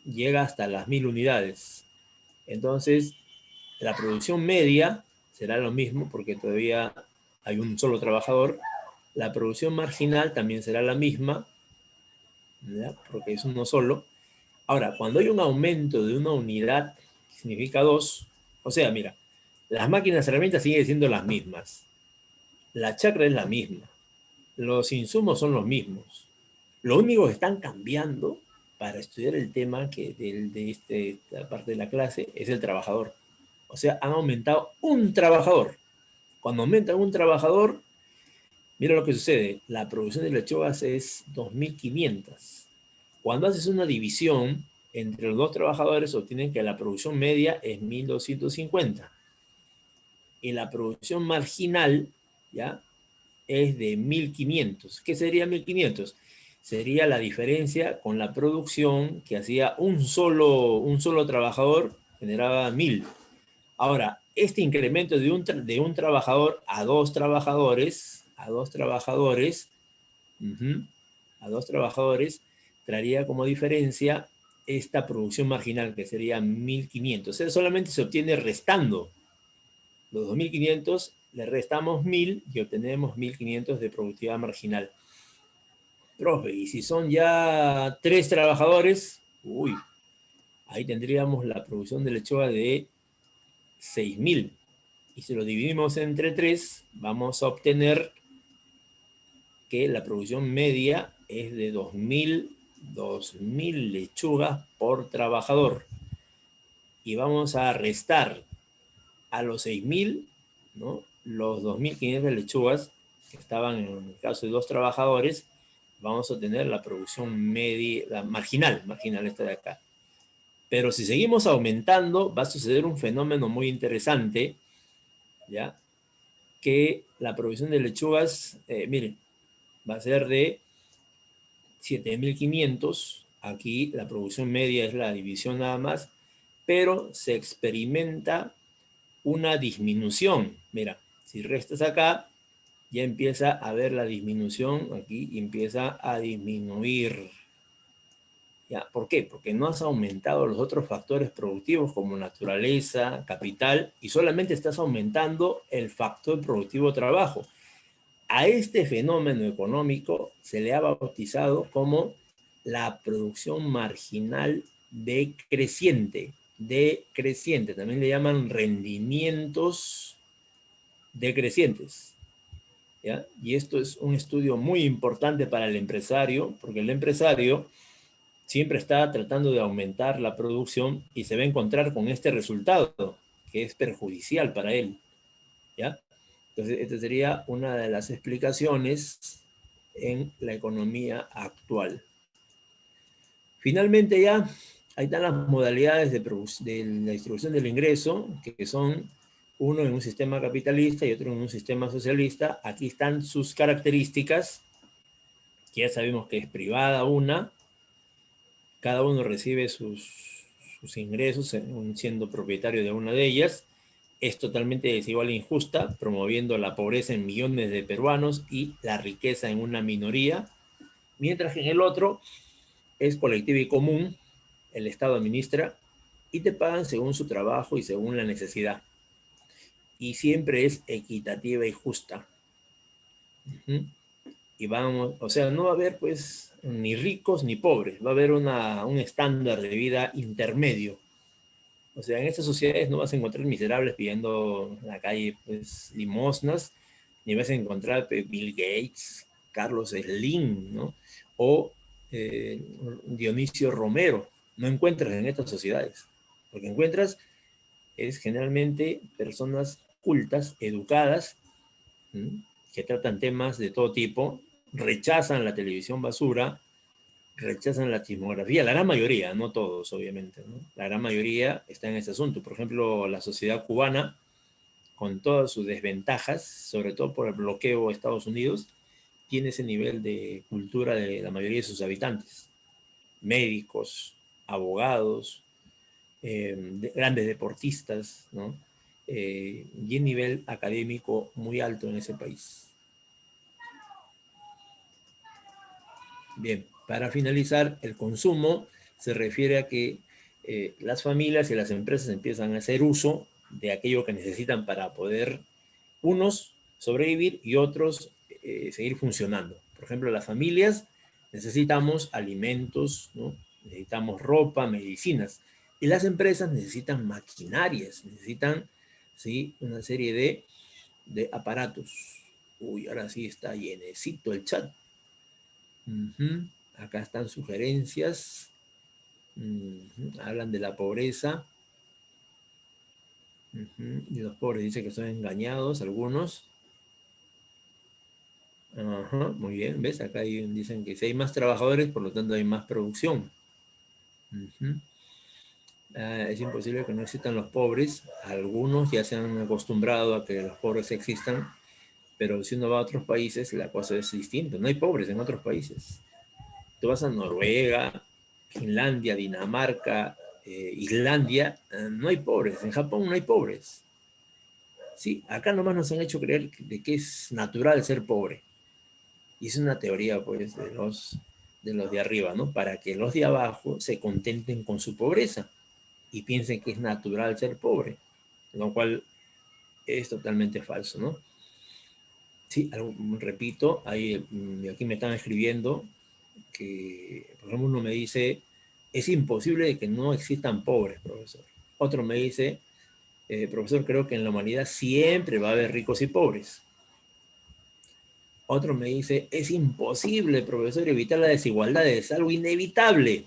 llega hasta las 1000 unidades. Entonces, la producción media será lo mismo porque todavía hay un solo trabajador. La producción marginal también será la misma, ¿ya? Porque es uno solo. Ahora, cuando hay un aumento de una unidad, significa 2, o sea, mira, las máquinas herramientas siguen siendo las mismas. La chacra es la misma. Los insumos son los mismos. Lo único que están cambiando para estudiar el tema de esta parte de la clase es el trabajador. O sea, han aumentado un trabajador. Cuando aumenta un trabajador, mira lo que sucede. La producción de lechugas es 2500. Cuando haces una división entre los dos trabajadores, obtienen que la producción media es 1250. Y la producción marginal, ¿ya?, es de 1500. ¿Qué sería 1500? Sería la diferencia con la producción que hacía un solo trabajador, generaba 1000. Ahora, este incremento de un trabajador a dos trabajadores, a dos trabajadores, traería como diferencia esta producción marginal, que sería 1500. O sea, solamente se obtiene restando los 2500, le restamos 1000 y obtenemos 1500 de productividad marginal. Profe, y si son ya 3 trabajadores, uy, ahí tendríamos la producción de lechuga de 6000. Y si lo dividimos entre 3, vamos a obtener que la producción media es de 2000 lechugas por trabajador. Y vamos a restar a los 6000, ¿no?, los 2500 lechugas que estaban en el caso de 2 trabajadores, vamos a obtener la producción media, la marginal esta de acá. Pero si seguimos aumentando, va a suceder un fenómeno muy interesante, ¿ya?, que la producción de lechugas, miren, va a ser de 7500. Aquí la producción media es la división nada más, pero se experimenta una disminución. Mira, si restas acá, ya empieza a ver la disminución aquí y empieza a disminuir. ¿Ya? ¿Por qué? Porque no has aumentado los otros factores productivos como naturaleza, capital, y solamente estás aumentando el factor productivo trabajo. A este fenómeno económico se le ha bautizado como la producción marginal decreciente. También le llaman rendimientos decrecientes, ¿ya? Y esto es un estudio muy importante para el empresario, porque el empresario siempre está tratando de aumentar la producción y se va a encontrar con este resultado, que es perjudicial para él, ¿ya? Entonces, esta sería una de las explicaciones en la economía actual. Finalmente ya, ahí están las modalidades de la distribución del ingreso, que son uno en un sistema capitalista y otro en un sistema socialista. Aquí están sus características, que ya sabemos que es privada una. Cada uno recibe sus ingresos siendo propietario de una de ellas. Es totalmente desigual e injusta, promoviendo la pobreza en millones de peruanos y la riqueza en una minoría, mientras que en el otro es colectivo y común, el Estado administra y te pagan según su trabajo y según la necesidad. Y siempre es equitativa y justa. Y vamos, o sea, no va a haber pues ni ricos ni pobres, va a haber un estándar de vida intermedio. O sea, en estas sociedades no vas a encontrar miserables pidiendo en la calle pues limosnas, ni vas a encontrar Bill Gates, Carlos Slim, ¿no?, o Dionisio Romero. No encuentras en estas sociedades. Lo que encuentras es generalmente personas cultas, educadas, que tratan temas de todo tipo, rechazan la televisión basura, rechazan la chismografía, la gran mayoría, no todos, obviamente, ¿no? La gran mayoría está en ese asunto. Por ejemplo, la sociedad cubana, con todas sus desventajas, sobre todo por el bloqueo de Estados Unidos, tiene ese nivel de cultura de la mayoría de sus habitantes. Médicos, abogados, grandes deportistas, ¿no? Y un nivel académico muy alto en ese país. Bien, para finalizar, el consumo se refiere a que las familias y las empresas empiezan a hacer uso de aquello que necesitan para poder, unos, sobrevivir y otros seguir funcionando. Por ejemplo, las familias necesitamos alimentos, ¿no? Necesitamos ropa, medicinas. Y las empresas necesitan maquinarias, necesitan, ¿sí?, una serie de aparatos. Uy, ahora sí está llenecito el chat. Acá están sugerencias. Hablan de la pobreza. Y los pobres dicen que son engañados, algunos. Ajá, muy bien, ¿ves? Acá dicen que si hay más trabajadores, por lo tanto hay más producción. Es imposible que no existan los pobres. Algunos ya se han acostumbrado a que los pobres existan, pero si uno va a otros países, la cosa es distinta. No hay pobres en otros países. Tú vas a Noruega, Finlandia, Dinamarca, Islandia, no hay pobres. En Japón no hay pobres. Sí, acá nomás nos han hecho creer de que es natural ser pobre. Y es una teoría, pues, de los de arriba, ¿no? Para que los de abajo se contenten con su pobreza y piensen que es natural ser pobre, lo cual es totalmente falso, ¿no? Sí, repito, aquí me están escribiendo que, por ejemplo, uno me dice, es imposible que no existan pobres, profesor. Otro me dice, profesor, creo que en la humanidad siempre va a haber ricos y pobres. Otro me dice, es imposible, profesor, evitar la desigualdad, es algo inevitable.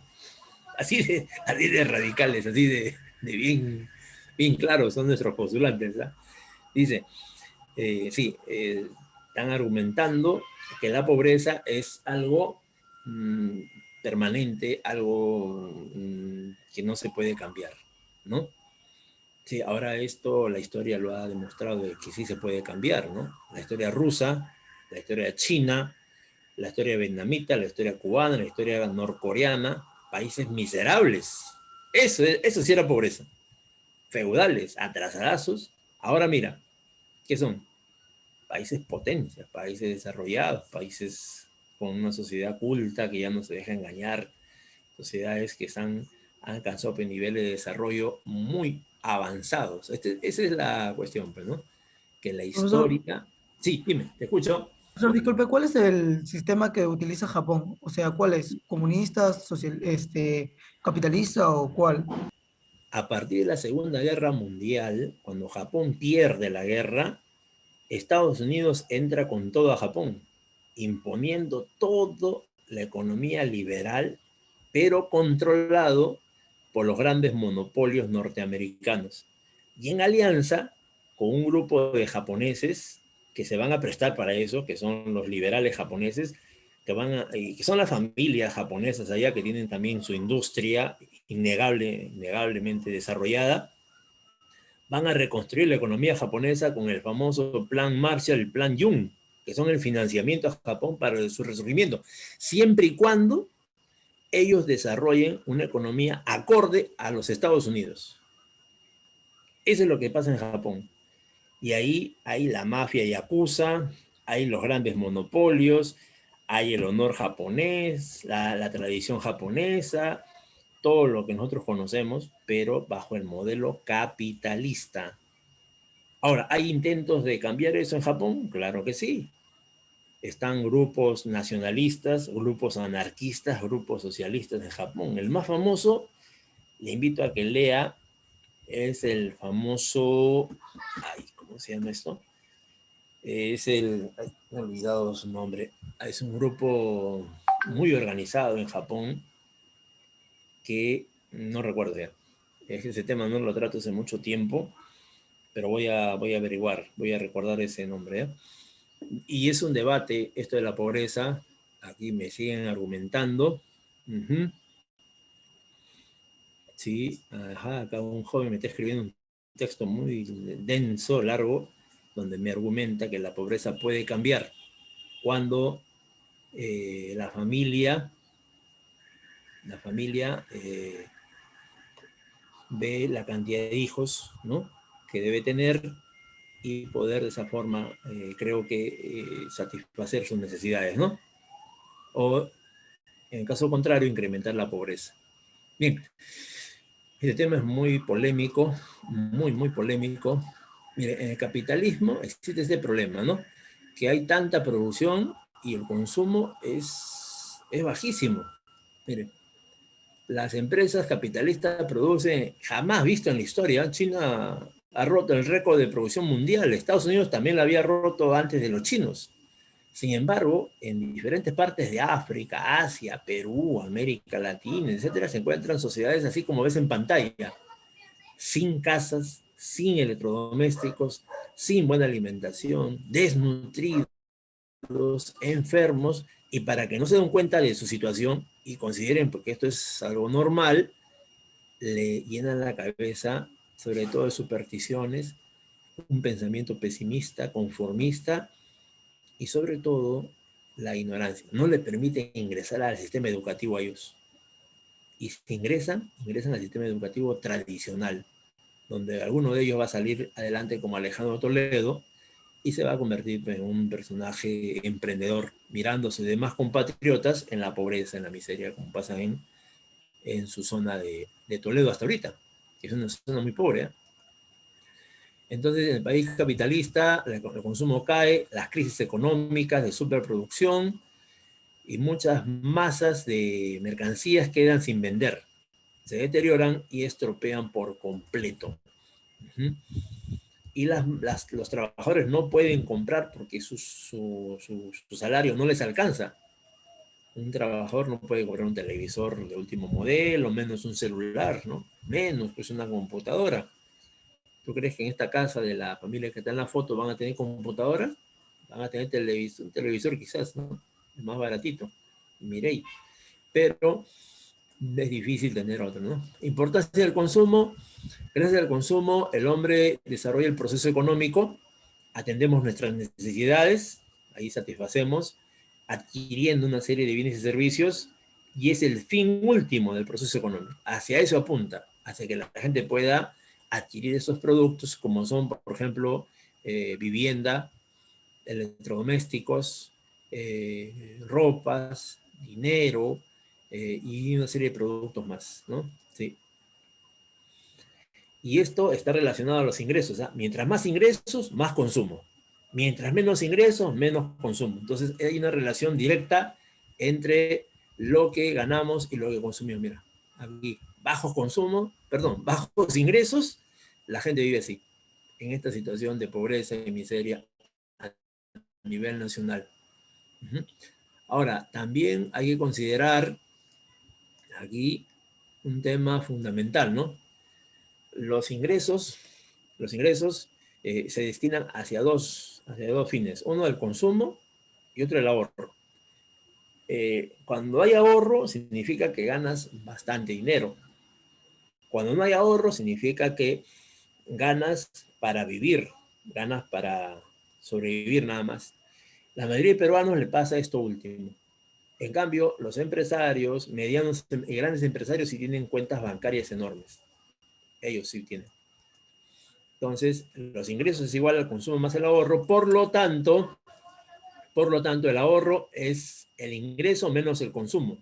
Así de radicales, así de bien, bien claros son nuestros postulantes, ¿eh? Dice, sí, están argumentando que la pobreza es algo permanente, algo que no se puede cambiar, ¿no? Sí, ahora esto, la historia lo ha demostrado de que sí se puede cambiar, ¿no? La historia rusa, la historia china, la historia vietnamita, la historia cubana, la historia norcoreana, países miserables. Eso sí era pobreza. Feudales, atrasadazos. Ahora mira, ¿qué son? Países potencias, países desarrollados, países con una sociedad culta que ya no se deja engañar, sociedades que han alcanzado niveles de desarrollo muy avanzados. Esa es la cuestión, pues, ¿no? Que la Profesor, historia... Sí, dime, te escucho. profesor, disculpe, ¿cuál es el sistema que utiliza Japón? O sea, ¿cuál es? ¿Comunista, capitalista o cuál? A partir de la Segunda Guerra Mundial, cuando Japón pierde la guerra, Estados Unidos entra con todo a Japón, imponiendo toda la economía liberal, pero controlado por los grandes monopolios norteamericanos. Y en alianza con un grupo de japoneses que se van a prestar para eso, que son los liberales japoneses, que son las familias japonesas allá que tienen también su industria innegablemente desarrollada, van a reconstruir la economía japonesa con el famoso Plan Marshall, el Plan Jung, que son el financiamiento a Japón para su resurgimiento, siempre y cuando ellos desarrollen una economía acorde a los Estados Unidos. Eso es lo que pasa en Japón. Y ahí hay la mafia yakuza, hay los grandes monopolios, hay el honor japonés, la tradición japonesa, todo lo que nosotros conocemos, pero bajo el modelo capitalista. Ahora, ¿hay intentos de cambiar eso en Japón? Claro que sí. Están grupos nacionalistas, grupos anarquistas, grupos socialistas de Japón. El más famoso, le invito a que lea, es el famoso, ¿cómo se llama esto? Me he olvidado su nombre. Es un grupo muy organizado en Japón que no recuerdo ya. Ese tema no lo trato hace mucho tiempo, pero voy a averiguar, voy a recordar ese nombre, ¿eh? Y es un debate, esto de la pobreza, aquí me siguen argumentando, Ujú. Sí, ajá, acá un joven me está escribiendo un texto muy denso, largo, donde me argumenta que la pobreza puede cambiar cuando la familia ve la cantidad de hijos, ¿no?, que debe tener y poder de esa forma, creo que, satisfacer sus necesidades, ¿no? O, en caso contrario, incrementar la pobreza. Bien, este tema es muy polémico, muy, muy polémico. Mire, en el capitalismo existe este problema, ¿no? Que hay tanta producción y el consumo es bajísimo. Mire, las empresas capitalistas producen, jamás visto en la historia, China ha roto el récord de producción mundial, Estados Unidos también lo había roto antes de los chinos. Sin embargo, en diferentes partes de África, Asia, Perú, América Latina, etcétera, se encuentran sociedades así como ves en pantalla, sin casas, sin electrodomésticos, sin buena alimentación, desnutridos, enfermos, y para que no se den cuenta de su situación y consideren porque esto es algo normal, le llenan la cabeza, sobre todo de supersticiones, un pensamiento pesimista, conformista y sobre todo la ignorancia. No le permiten ingresar al sistema educativo a ellos. Y si ingresan al sistema educativo tradicional, donde alguno de ellos va a salir adelante como Alejandro Toledo y se va a convertir en un personaje emprendedor, mirándose de más compatriotas en la pobreza, en la miseria, como pasa en su zona de Toledo hasta ahorita, que es una zona muy pobre, ¿eh? Entonces, en el país capitalista, el consumo cae, las crisis económicas de superproducción y muchas masas de mercancías quedan sin vender, se deterioran y estropean por completo. Uh-huh. Y los trabajadores no pueden comprar porque su salario no les alcanza. Un trabajador no puede comprar un televisor de último modelo, menos un celular, ¿no? Menos pues una computadora. ¿Tú crees que en esta casa de la familia que está en la foto van a tener computadora? Van a tener un televisor quizás, ¿no? Más baratito, Mireille. Pero es difícil tener otro, ¿no? Importancia del consumo. Gracias al consumo, el hombre desarrolla el proceso económico, atendemos nuestras necesidades, ahí satisfacemos, adquiriendo una serie de bienes y servicios, y es el fin último del proceso económico. Hacia eso apunta, hacia que la gente pueda adquirir esos productos, como son, por ejemplo, vivienda, electrodomésticos, ropas, dinero, y una serie de productos más, ¿no? Sí. Y esto está relacionado a los ingresos, ¿eh? Mientras más ingresos, más consumo. Mientras menos ingresos, menos consumo. Entonces hay una relación directa entre lo que ganamos y lo que consumimos. Mira, aquí, bajos ingresos, la gente vive así, en esta situación de pobreza y miseria a nivel nacional. Uh-huh. Ahora, también hay que considerar aquí un tema fundamental, ¿no? Los ingresos se destinan hacia dos fines. Uno el consumo y otro el ahorro. Cuando hay ahorro, significa que ganas bastante dinero. Cuando no hay ahorro, significa que ganas para vivir, ganas para sobrevivir nada más. La mayoría de peruanos le pasa esto último. En cambio, los empresarios, medianos y grandes empresarios sí tienen cuentas bancarias enormes. Ellos sí tienen. Entonces, los ingresos es igual al consumo más el ahorro, por lo tanto, el ahorro es el ingreso menos el consumo.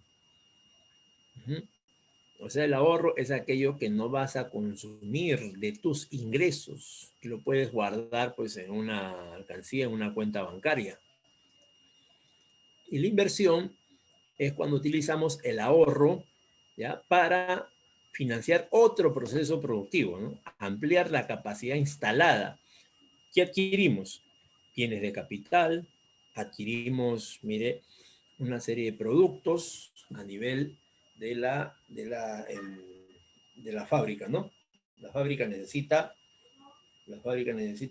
O sea, el ahorro es aquello que no vas a consumir de tus ingresos, que lo puedes guardar pues en una alcancía, en una cuenta bancaria. Y la inversión es cuando utilizamos el ahorro, ¿ya?, para financiar otro proceso productivo, ¿no? Ampliar la capacidad instalada. ¿Qué adquirimos? Bienes de capital, adquirimos, mire, una serie de productos a nivel de la fábrica, ¿no? La fábrica necesita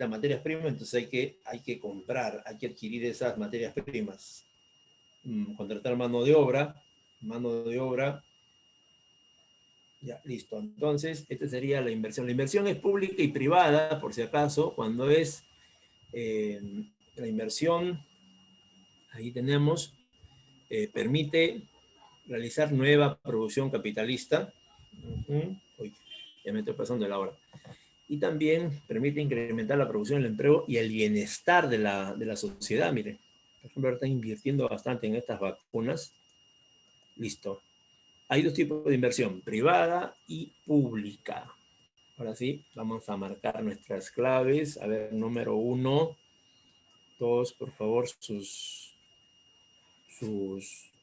materias primas, entonces hay que comprar, hay que adquirir esas materias primas, contratar mano de obra, mano de obra. Ya, listo. Entonces, esta sería la inversión. La inversión es pública y privada, por si acaso, cuando es la inversión, ahí tenemos, permite realizar nueva producción capitalista. Uy, ya me estoy pasando de la hora. Y también permite incrementar la producción, el empleo y el bienestar de la sociedad. Mire, por ejemplo, ahora están invirtiendo bastante en estas vacunas. Listo. Hay dos tipos de inversión, privada y pública. Ahora sí, vamos a marcar nuestras claves. A ver, número 1. Todos, por favor,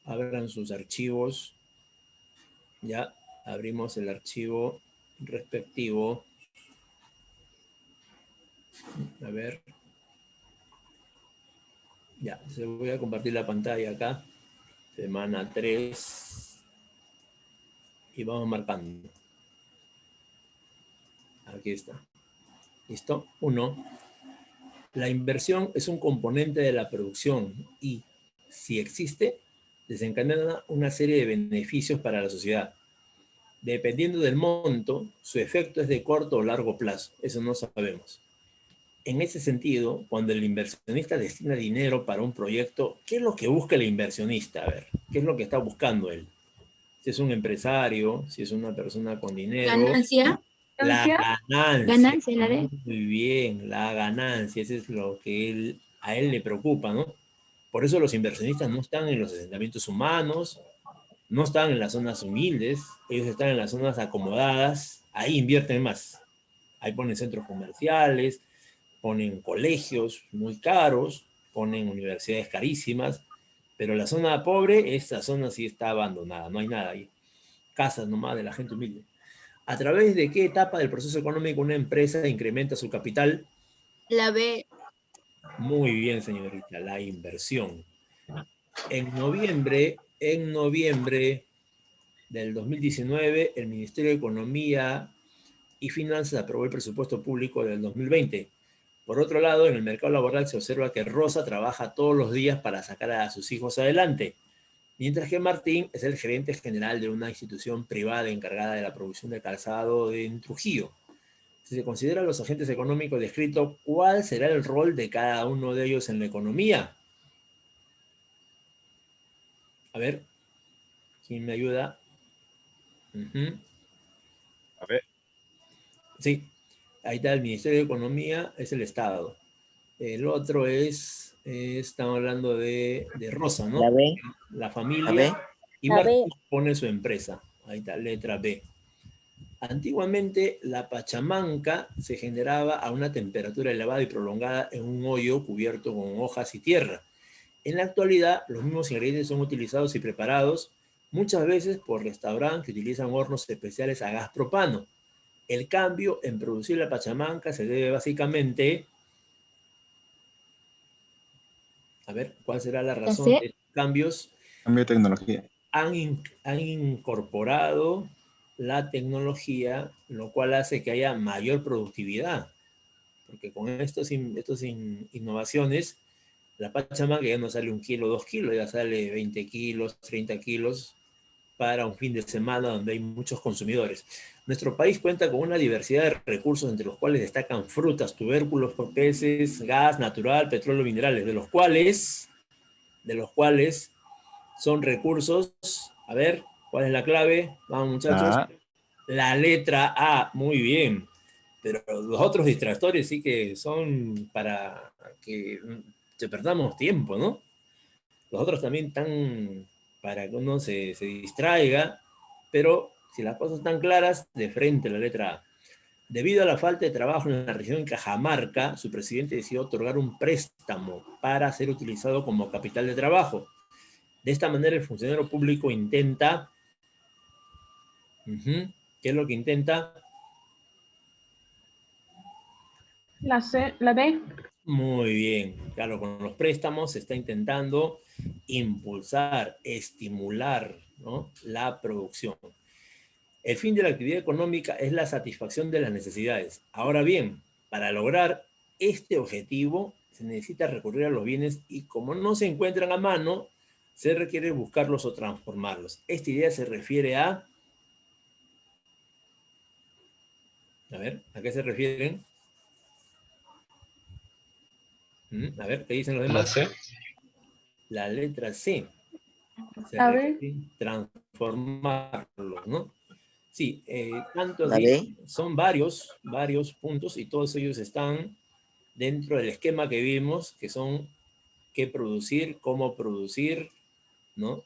abran sus archivos. Ya abrimos el archivo respectivo. A ver. Ya, se voy a compartir la pantalla acá. Semana 3. Y vamos marcando. Aquí está. ¿Listo? 1. La inversión es un componente de la producción y, si existe, desencadena una serie de beneficios para la sociedad. Dependiendo del monto, su efecto es de corto o largo plazo. Eso no sabemos. En ese sentido, cuando el inversionista destina dinero para un proyecto, ¿qué es lo que busca el inversionista? A ver, ¿qué es lo que está buscando él? Si es un empresario, si es una persona con dinero. Ganancia. La ganancia. Ganancia, la de. Muy bien, la ganancia. Eso es lo que a él le preocupa, ¿no? Por eso los inversionistas no están en los asentamientos humanos, no están en las zonas humildes, ellos están en las zonas acomodadas, ahí invierten más. Ahí ponen centros comerciales, ponen colegios muy caros, ponen universidades carísimas, pero la zona pobre, esta zona sí está abandonada, no hay nada ahí. Casas nomás de la gente humilde. ¿A través de qué etapa del proceso económico una empresa incrementa su capital? La B. Muy bien, señorita, la inversión. En noviembre del 2019, el Ministerio de Economía y Finanzas aprobó el presupuesto público del 2020. Por otro lado, en el mercado laboral se observa que Rosa trabaja todos los días para sacar a sus hijos adelante, mientras que Martín es el gerente general de una institución privada encargada de la producción de calzado en Trujillo. Si se consideran los agentes económicos descritos, ¿cuál será el rol de cada uno de ellos en la economía? A ver, ¿quién me ayuda? A ver. Sí, ahí está el Ministerio de Economía, es el Estado. El otro estamos hablando de Rosa, ¿no? La B. La La familia. B. Y La B. Martín pone su empresa. Ahí está, letra B. Antiguamente, la pachamanca se generaba a una temperatura elevada y prolongada en un hoyo cubierto con hojas y tierra. En la actualidad, los mismos ingredientes son utilizados y preparados muchas veces por restaurantes que utilizan hornos especiales a gas propano. El cambio en producir la pachamanca se debe básicamente, a ver, ¿cuál será la razón C. de estos cambios? Cambio de tecnología. Han incorporado la tecnología, lo cual hace que haya mayor productividad, porque con estas innovaciones, la pachamanca ya no sale 1 kilo, 2 kilos, ya sale 20 kilos, 30 kilos para un fin de semana donde hay muchos consumidores. Nuestro país cuenta con una diversidad de recursos, entre los cuales destacan frutas, tubérculos, peces, gas natural, petróleo, minerales, de los cuales son recursos. A ver, ¿cuál es la clave? Vamos, muchachos. Ah, La letra A, muy bien. Pero los otros distractores sí que son para que te perdamos tiempo, ¿no? Los otros también están para que uno se distraiga, pero si las cosas están claras, de frente la letra A. Debido a la falta de trabajo en la región de Cajamarca, su presidente decidió otorgar un préstamo para ser utilizado como capital de trabajo. De esta manera, el funcionario público intenta... ¿Qué es lo que intenta? La C, la D. Muy bien. Claro, con los préstamos se está intentando impulsar, estimular, ¿no?, la producción. El fin de la actividad económica es la satisfacción de las necesidades. Ahora bien, para lograr este objetivo se necesita recurrir a los bienes y como no se encuentran a mano, se requiere buscarlos o transformarlos. Esta idea se refiere a... A ver, ¿a qué se refieren? A ver, ¿qué dicen los La demás? C. La letra C. Se A ver. requiere transformarlos, ¿no? Sí, tanto La así, B. son varios puntos y todos ellos están dentro del esquema que vimos, que son qué producir, cómo producir, ¿no?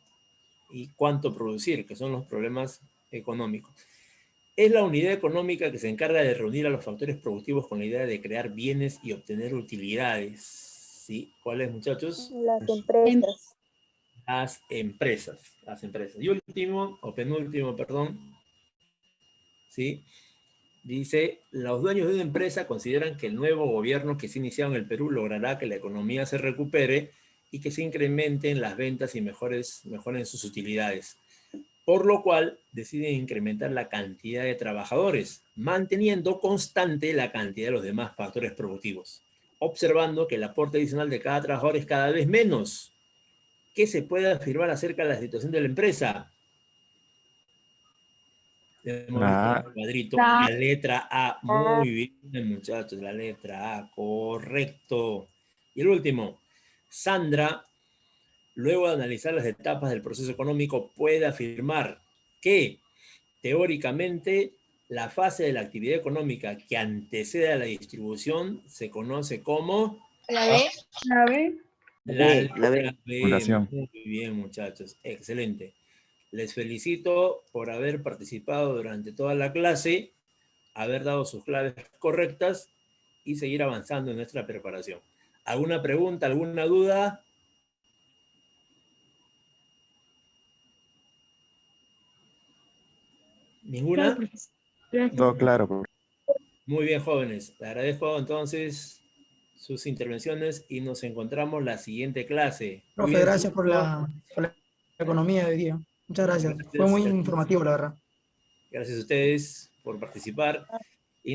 Y cuánto producir, que son los problemas económicos. Es la unidad económica que se encarga de reunir a los factores productivos con la idea de crear bienes y obtener utilidades. ¿Sí? ¿Cuáles, muchachos? Las empresas. Las empresas. Y último, o penúltimo, perdón, ¿sí? Dice, los dueños de una empresa consideran que el nuevo gobierno que se ha iniciado en el Perú logrará que la economía se recupere y que se incrementen las ventas y mejoren sus utilidades. Por lo cual, deciden incrementar la cantidad de trabajadores, manteniendo constante la cantidad de los demás factores productivos, observando que el aporte adicional de cada trabajador es cada vez menos. ¿Qué se puede afirmar acerca de la situación de la empresa? La A. Cuadrito, La A. la letra A. Muy bien, muchachos, la letra A, correcto. Y el último, Sandra, luego de analizar las etapas del proceso económico, puede afirmar que, teóricamente, la fase de la actividad económica que antecede a la distribución se conoce como La B. La B. la La B. letra B. Fundación. Muy bien, muchachos, excelente. Les felicito por haber participado durante toda la clase, haber dado sus claves correctas y seguir avanzando en nuestra preparación. ¿Alguna pregunta, alguna duda? ¿Ninguna? Gracias. Todo claro. Muy bien, jóvenes. Les agradezco entonces sus intervenciones y nos encontramos la siguiente clase. Profe, Cuídense gracias por mucho. la economía de hoy día. Muchas gracias. Fue muy informativo, la verdad. Gracias a ustedes por participar.